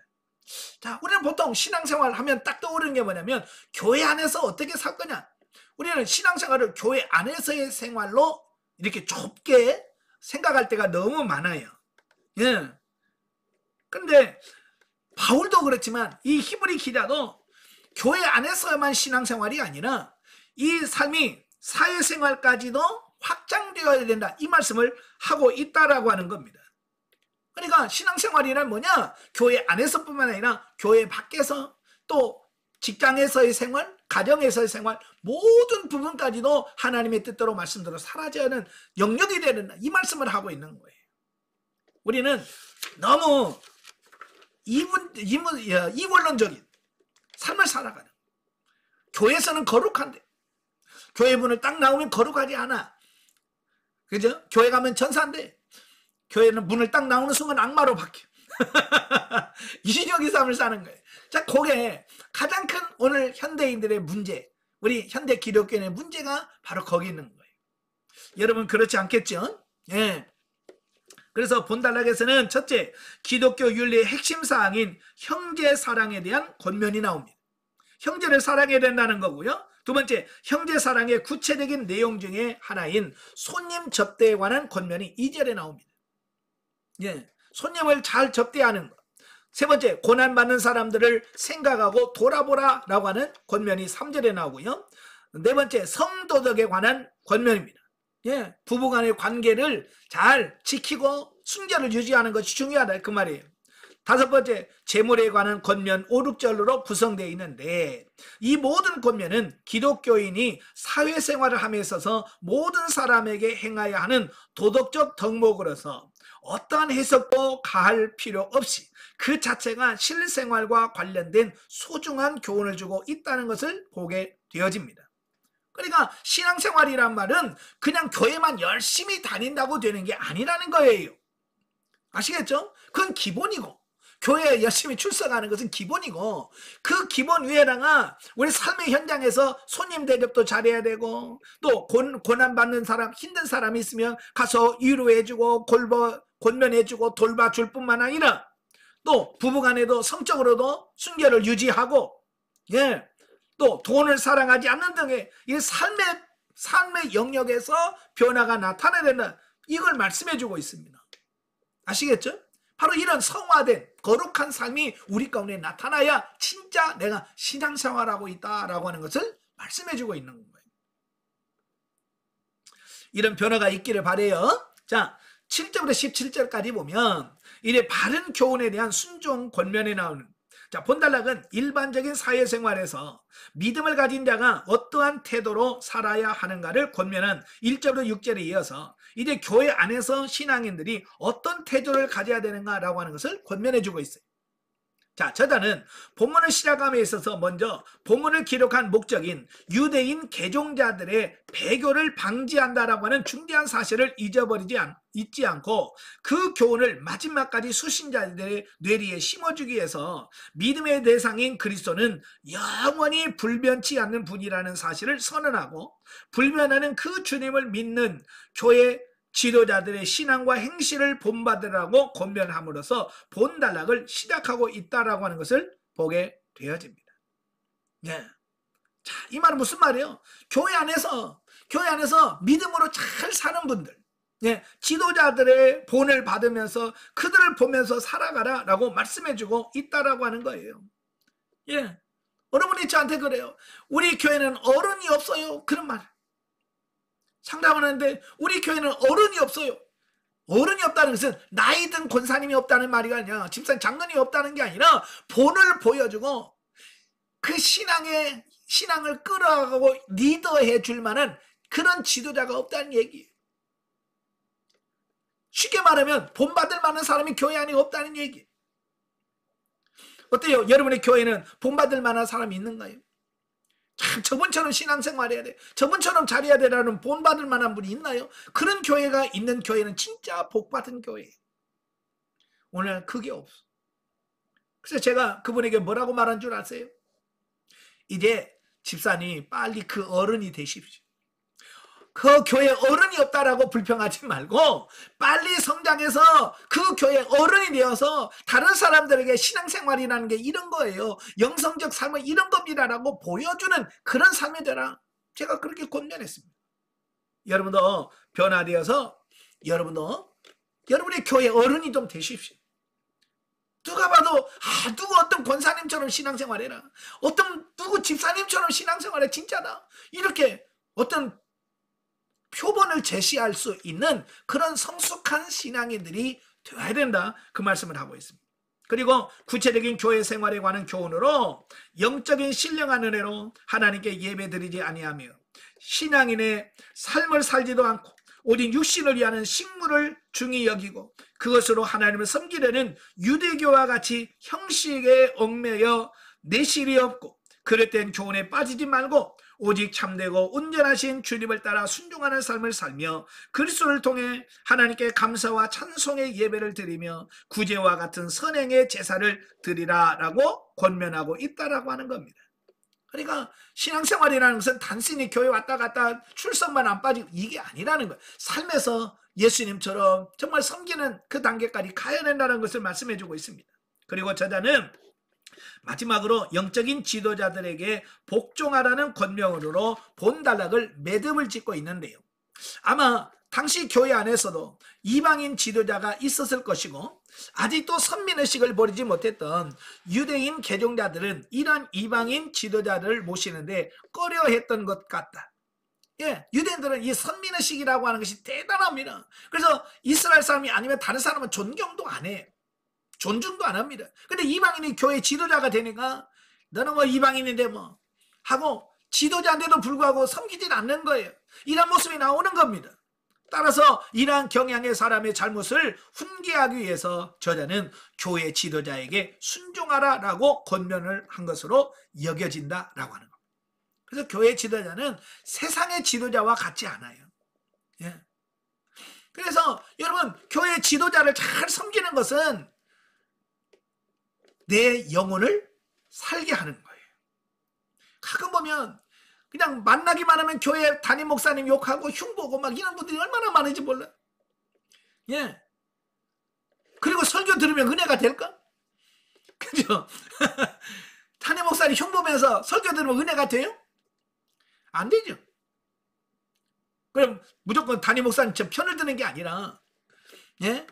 Speaker 1: 자, 우리는 보통 신앙생활 하면 딱 떠오르는 게 뭐냐면 교회 안에서 어떻게 살 거냐. 우리는 신앙생활을 교회 안에서의 생활로 이렇게 좁게 생각할 때가 너무 많아요. 예. 근데 바울도 그렇지만 이 히브리 기자도 교회 안에서만 신앙생활이 아니라 이 삶이 사회생활까지도 확장되어야 된다, 이 말씀을 하고 있다라고 하는 겁니다. 그러니까 신앙생활이란 뭐냐, 교회 안에서뿐만 아니라 교회 밖에서 또 직장에서의 생활, 가정에서의 생활, 모든 부분까지도 하나님의 뜻대로 말씀대로 살아져야 하는 영역이 되는, 이 말씀을 하고 있는 거예요. 우리는 너무 이원론적인 삶을 살아가는, 교회에서는 거룩한데 교회 문을 딱 나오면 거룩하지 않아. 그죠? 교회 가면 천사인데 교회는 문을 딱 나오는 순간 악마로 바뀌어. 이신적인 삶을 사는 거예요. 자, 그게 가장 큰 오늘 현대인들의 문제, 우리 현대 기독교인의 문제가 바로 거기 있는 거예요. 여러분 그렇지 않겠죠? 예. 그래서 본단락에서는 첫째, 기독교 윤리의 핵심 사항인 형제 사랑에 대한 권면이 나옵니다. 형제를 사랑해야 된다는 거고요. 두 번째, 형제 사랑의 구체적인 내용 중에 하나인 손님 접대에 관한 권면이 2절에 나옵니다. 예, 손님을 잘 접대하는 것. 세 번째, 고난받는 사람들을 생각하고 돌아보라라고 하는 권면이 3절에 나오고요. 네 번째, 성도덕에 관한 권면입니다. 예, 부부간의 관계를 잘 지키고 순결을 유지하는 것이 중요하다, 그 말이에요. 다섯 번째, 재물에 관한 권면 5, 6절로 구성되어 있는데 이 모든 권면은 기독교인이 사회생활을 함에 있어서 모든 사람에게 행해야 하는 도덕적 덕목으로서 어떠한 해석도 가할 필요 없이 그 자체가 실생활과 관련된 소중한 교훈을 주고 있다는 것을 보게 되어집니다. 그러니까 신앙생활이란 말은 그냥 교회만 열심히 다닌다고 되는 게 아니라는 거예요. 아시겠죠? 그건 기본이고, 교회에 열심히 출석하는 것은 기본이고, 그 기본 위에다가 우리 삶의 현장에서 손님 대접도 잘해야 되고, 또 고난받는 사람, 힘든 사람이 있으면 가서 위로해주고 권면해주고 돌봐줄 뿐만 아니라 또 부부간에도 성적으로도 순결을 유지하고, 예, 또 돈을 사랑하지 않는 등의 이 삶의 영역에서 변화가 나타나야 된다, 이걸 말씀해주고 있습니다. 아시겠죠? 바로 이런 성화된 거룩한 삶이 우리 가운데 나타나야 진짜 내가 신앙생활하고 있다라고 하는 것을 말씀해주고 있는 거예요. 이런 변화가 있기를 바라요. 자, 7절부터 17절까지 보면 이래 바른 교훈에 대한 순종 권면에 나오는, 자, 본단락은 일반적인 사회생활에서 믿음을 가진 자가 어떠한 태도로 살아야 하는가를 권면한 1절부터 6절에 이어서 이제 교회 안에서 신앙인들이 어떤 태도를 가져야 되는가라고 하는 것을 권면해주고 있어요. 자, 저자는 본문을 시작함에 있어서 먼저 본문을 기록한 목적인 유대인 개종자들의 배교를 방지한다라고 하는 중대한 사실을 잊지 않고 그 교훈을 마지막까지 수신자들의 뇌리에 심어주기 위해서 믿음의 대상인 그리스도는 영원히 불변치 않는 분이라는 사실을 선언하고 불변하는 그 주님을 믿는 교회 지도자들의 신앙과 행실을 본받으라고 권면함으로써 본단락을 시작하고 있다라고 하는 것을 보게 되어집니다. 예. 자, 이 말은 무슨 말이에요? 교회 안에서 교회 안에서 믿음으로 잘 사는 분들, 예, 지도자들의 본을 받으면서 그들을 보면서 살아가라라고 말씀해주고 있다라고 하는 거예요. 예, 어느 분이 저한테 그래요. 우리 교회는 어른이 없어요. 그런 말 상담을 하는데, 우리 교회는 어른이 없어요. 어른이 없다는 것은 나이 든 권사님이 없다는 말이 아니라, 집사님 장로님이 없다는 게 아니라 본을 보여주고 그 신앙을 끌어가고 리더해 줄 만한 그런 지도자가 없다는 얘기예요. 쉽게 말하면 본받을 만한 사람이 교회 안에 없다는 얘기예요. 어때요? 여러분의 교회는 본받을 만한 사람이 있는가요? 참 저분처럼 신앙생활 해야 돼, 저분처럼 잘해야 되라는 본받을 만한 분이 있나요? 그런 교회가 있는 교회는 진짜 복받은 교회예요. 오늘 그게 없어. 그래서 제가 그분에게 뭐라고 말한 줄 아세요? 이제 집사님 빨리 그 어른이 되십시오. 그 교회 어른이 없다라고 불평하지 말고 빨리 성장해서 그 교회 어른이 되어서 다른 사람들에게 신앙생활이라는 게 이런 거예요, 영성적 삶은 이런 겁니다라고 보여주는 그런 삶이 되라. 제가 그렇게 권면했습니다. 여러분도 변화되어서 여러분도 여러분의 교회 어른이 좀 되십시오. 누가 봐도 누구 어떤 권사님처럼 신앙생활해라, 누구 집사님처럼 신앙생활해, 진짜다, 이렇게 어떤 표본을 제시할 수 있는 그런 성숙한 신앙인들이 되어야 된다, 그 말씀을 하고 있습니다. 그리고 구체적인 교회 생활에 관한 교훈으로, 영적인 신령한 은혜로 하나님께 예배드리지 아니하며 신앙인의 삶을 살지도 않고 오직 육신을 위하는 식물을 중히 여기고 그것으로 하나님을 섬기려는 유대교와 같이 형식에 얽매여 내실이 없고 그릇된 교훈에 빠지지 말고 오직 참되고 온전하신 주님을 따라 순종하는 삶을 살며 그리스도를 통해 하나님께 감사와 찬송의 예배를 드리며 구제와 같은 선행의 제사를 드리라라고 권면하고 있다라고 하는 겁니다. 그러니까 신앙생활이라는 것은 단순히 교회 왔다 갔다 출석만 안 빠지고 이게 아니라는 거예요. 삶에서 예수님처럼 정말 섬기는 그 단계까지 가야 된다는 것을 말씀해 주고 있습니다. 그리고 저자는 마지막으로 영적인 지도자들에게 복종하라는 권명으로 본단락을 매듭을 짓고 있는데요. 아마 당시 교회 안에서도 이방인 지도자가 있었을 것이고 아직도 선민의식을 버리지 못했던 유대인 개종자들은 이런 이방인 지도자들을 모시는데 꺼려했던 것 같다. 예, 유대인들은 이 선민의식이라고 하는 것이 대단합니다. 그래서 이스라엘 사람이 아니면 다른 사람은 존경도 안 해, 존중도 안 합니다. 근데 이방인이 교회 지도자가 되니까 너는 뭐 이방인인데 뭐 하고 지도자인데도 불구하고 섬기질 않는 거예요. 이런 모습이 나오는 겁니다. 따라서 이러한 경향의 사람의 잘못을 훈계하기 위해서 저자는 교회 지도자에게 순종하라라고 권면을 한 것으로 여겨진다라고 하는 겁니다. 그래서 교회 지도자는 세상의 지도자와 같지 않아요. 예. 그래서 여러분, 교회 지도자를 잘 섬기는 것은 내 영혼을 살게 하는 거예요. 가끔 보면 그냥 만나기만 하면 교회 담임 목사님 욕하고 흉보고 막 이런 분들이 얼마나 많은지 몰라요. 예. 그리고 설교 들으면 은혜가 될까? 그죠? 담임 목사님 흉보면서 설교 들으면 은혜가 돼요? 안 되죠. 그럼 무조건 담임 목사님 편을 드는 게 아니라, 예?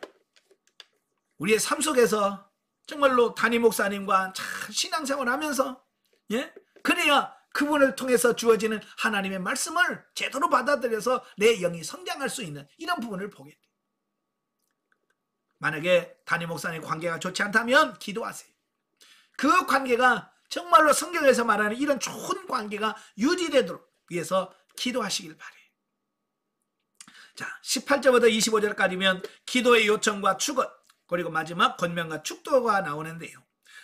Speaker 1: 우리의 삶 속에서 정말로 담임 목사님과 참 신앙생활을 하면서, 예? 그래야 그분을 통해서 주어지는 하나님의 말씀을 제대로 받아들여서 내 영이 성장할 수 있는 이런 부분을 보게 돼요. 만약에 담임 목사님 관계가 좋지 않다면 기도하세요. 그 관계가 정말로 성경에서 말하는 이런 좋은 관계가 유지되도록 위해서 기도하시길 바래요. 자, 18절부터 25절까지면 기도의 요청과 축원, 그리고 마지막 권면과 축도가 나오는데요.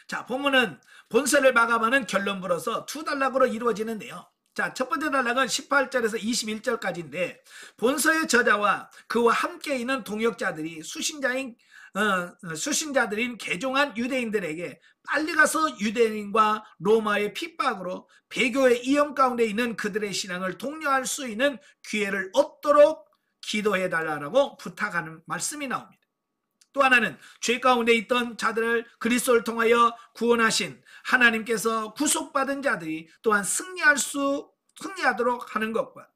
Speaker 1: 자, 본문은 본서를 마감하는 결론부로서 두 단락으로 이루어지는데요. 자, 첫 번째 단락은 18절에서 21절까지인데 본서의 저자와 그와 함께 있는 동역자들이 수신자들인 개종한 유대인들에게 빨리 가서 유대인과 로마의 핍박으로 배교의 이염 가운데 있는 그들의 신앙을 독려할 수 있는 기회를 얻도록 기도해달라고 부탁하는 말씀이 나옵니다. 또 하나는 죄 가운데 있던 자들을 그리스도를 통하여 구원하신 하나님께서 구속받은 자들이 또한 승리하도록 하는 것과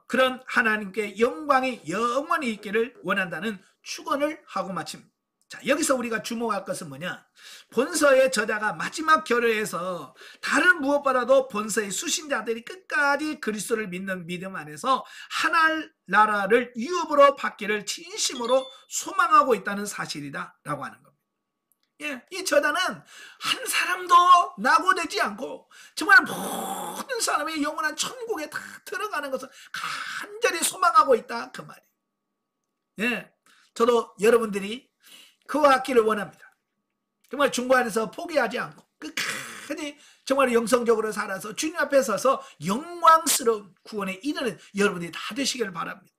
Speaker 1: 그런 하나님께 영광이 영원히 있기를 원한다는 축원을 하고 마칩니다. 자, 여기서 우리가 주목할 것은 뭐냐? 본서의 저자가 마지막 결의에서 다른 무엇보다도 본서의 수신자들이 끝까지 그리스도를 믿는 믿음 안에서 하나나라를 유업으로 받기를 진심으로 소망하고 있다는 사실이다 라고 하는 겁니다. 예, 이 저자는 한 사람도 낙오되지 않고 정말 모든 사람의 영원한 천국에 다 들어가는 것을 간절히 소망하고 있다 그 말이에요. 예, 저도 여러분들이 그와 같기를 원합니다. 정말 중보 안에서 포기하지 않고 끝까지 정말 영성적으로 살아서 주님 앞에 서서 영광스러운 구원에 이르는 여러분들이 다 되시길 바랍니다.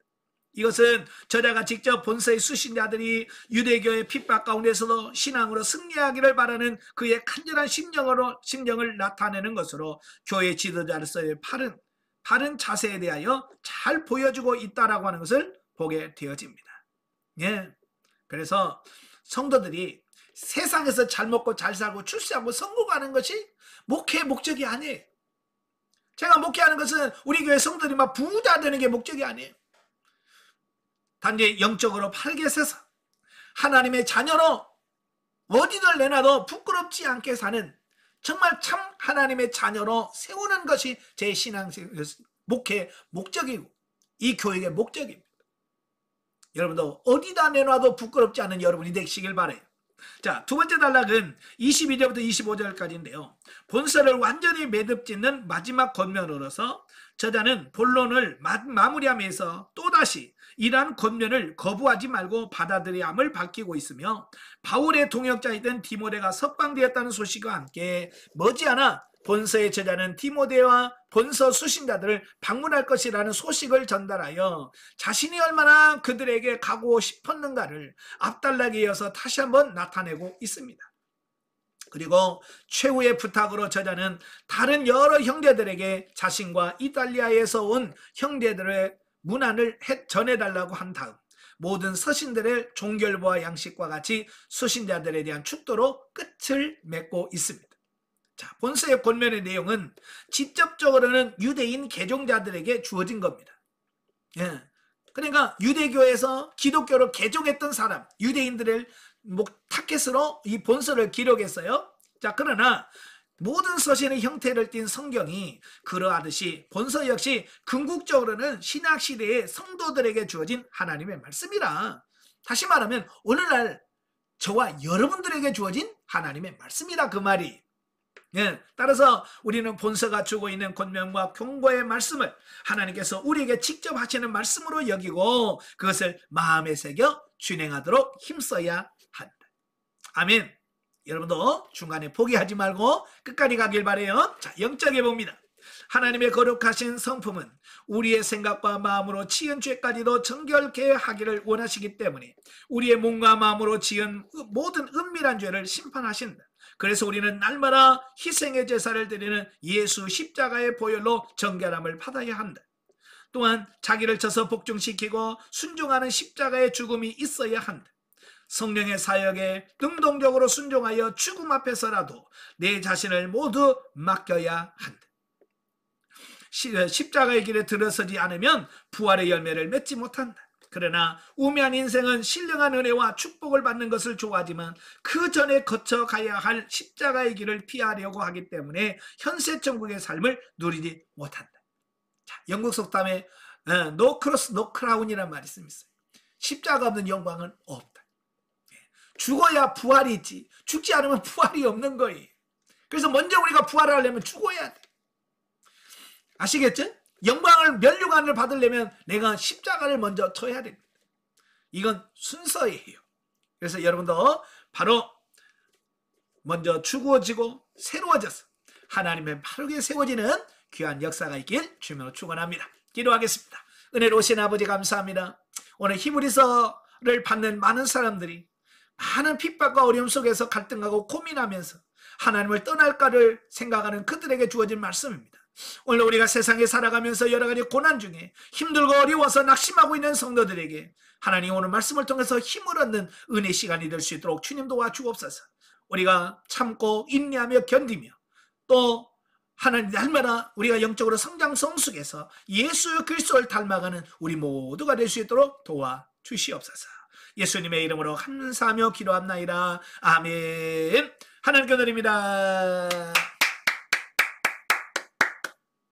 Speaker 1: 이것은 저자가 직접 본서의 수신자들이 유대교의 핍박 가운데서도 신앙으로 승리하기를 바라는 그의 간절한 심정을 나타내는 것으로 교회 지도자로서의 바른 자세에 대하여 잘 보여주고 있다라고 하는 것을 보게 되어집니다. 예. 그래서 성도들이 세상에서 잘 먹고 잘 살고 출세하고 성공하는 것이 목회의 목적이 아니에요. 제가 목회하는 것은 우리 교회 성도들이 막 부자 되는 게 목적이 아니에요. 단지 영적으로 팔게 세서 하나님의 자녀로 어디를 내놔도 부끄럽지 않게 사는 정말 참 하나님의 자녀로 세우는 것이 제 신앙 목회의 목적이고 이 교육의 목적입니다. 여러분도 어디다 내놔도 부끄럽지 않은 여러분이 되시길 바라요. 자, 두 번째 단락은 22절부터 25절까지인데요. 본서를 완전히 매듭짓는 마지막 권면으로서 저자는 본론을 마무리하면서 또다시 이러한 권면을 거부하지 말고 받아들여야 함을 밝히고 있으며 바울의 동역자이던 디모데가 석방되었다는 소식과 함께 머지않아 본서의 저자는 디모데와 본서 수신자들을 방문할 것이라는 소식을 전달하여 자신이 얼마나 그들에게 가고 싶었는가를 앞단락에 이어서 다시 한번 나타내고 있습니다. 그리고 최후의 부탁으로 저자는 다른 여러 형제들에게 자신과 이탈리아에서 온 형제들의 문안을 전해달라고 한 다음 모든 서신들의 종결부와 양식과 같이 수신자들에 대한 축도로 끝을 맺고 있습니다. 자, 본서의 권면의 내용은 직접적으로는 유대인 개종자들에게 주어진 겁니다. 예. 그러니까 유대교에서 기독교로 개종했던 사람, 유대인들을 타켓으로 이 본서를 기록했어요. 자, 그러나 모든 서신의 형태를 띈 성경이 그러하듯이 본서 역시 궁극적으로는 신약시대의 성도들에게 주어진 하나님의 말씀이라, 다시 말하면 오늘날 저와 여러분들에게 주어진 하나님의 말씀이라 그 말이. 예, 따라서 우리는 본서가 주고 있는 권면과 경고의 말씀을 하나님께서 우리에게 직접 하시는 말씀으로 여기고 그것을 마음에 새겨 준행하도록 힘써야 한다. 아멘. 여러분도 중간에 포기하지 말고 끝까지 가길 바라요. 자, 영적에 봅니다. 하나님의 거룩하신 성품은 우리의 생각과 마음으로 지은 죄까지도 정결케 하기를 원하시기 때문에 우리의 몸과 마음으로 지은 모든 은밀한 죄를 심판하신다. 그래서 우리는 날마다 희생의 제사를 드리는 예수 십자가의 보혈로 정결함을 받아야 한다. 또한 자기를 쳐서 복종시키고 순종하는 십자가의 죽음이 있어야 한다. 성령의 사역에 능동적으로 순종하여 죽음 앞에서라도 내 자신을 모두 맡겨야 한다. 십자가의 길에 들어서지 않으면 부활의 열매를 맺지 못한다. 그러나 우매한 인생은 신령한 은혜와 축복을 받는 것을 좋아하지만 그 전에 거쳐가야 할 십자가의 길을 피하려고 하기 때문에 현세 천국의 삶을 누리지 못한다. 자, 영국 속담에 No cross, no crown이라는 말이 있어요. 십자가 없는 영광은 없다. 죽어야 부활이 있지, 죽지 않으면 부활이 없는 거예요. 그래서 먼저 우리가 부활을 하려면 죽어야 돼. 아시겠죠? 영광을 면류관을 받으려면 내가 십자가를 먼저 쳐야 됩니다. 이건 순서예요. 그래서 여러분도 바로 먼저 죽어지고 새로워져서 하나님의 바르게 세워지는 귀한 역사가 있길 주님으로 축원합니다. 기도하겠습니다. 은혜로우신 아버지 감사합니다. 오늘 히브리서를 받는 많은 사람들이 많은 핍박과 어려움 속에서 갈등하고 고민하면서 하나님을 떠날까를 생각하는 그들에게 주어진 말씀입니다. 오늘 우리가 세상에 살아가면서 여러 가지 고난 중에 힘들고 어려워서 낙심하고 있는 성도들에게 하나님 오늘 말씀을 통해서 힘을 얻는 은혜 시간이 될 수 있도록 주님 도와주옵소서. 우리가 참고 인내하며 견디며 또 하나님 날마다 우리가 영적으로 성장 성숙해서 예수 그리스도를 닮아가는 우리 모두가 될 수 있도록 도와주시옵소서. 예수님의 이름으로 감사하며 기도합나이다. 아멘. 하나님께 드립니다.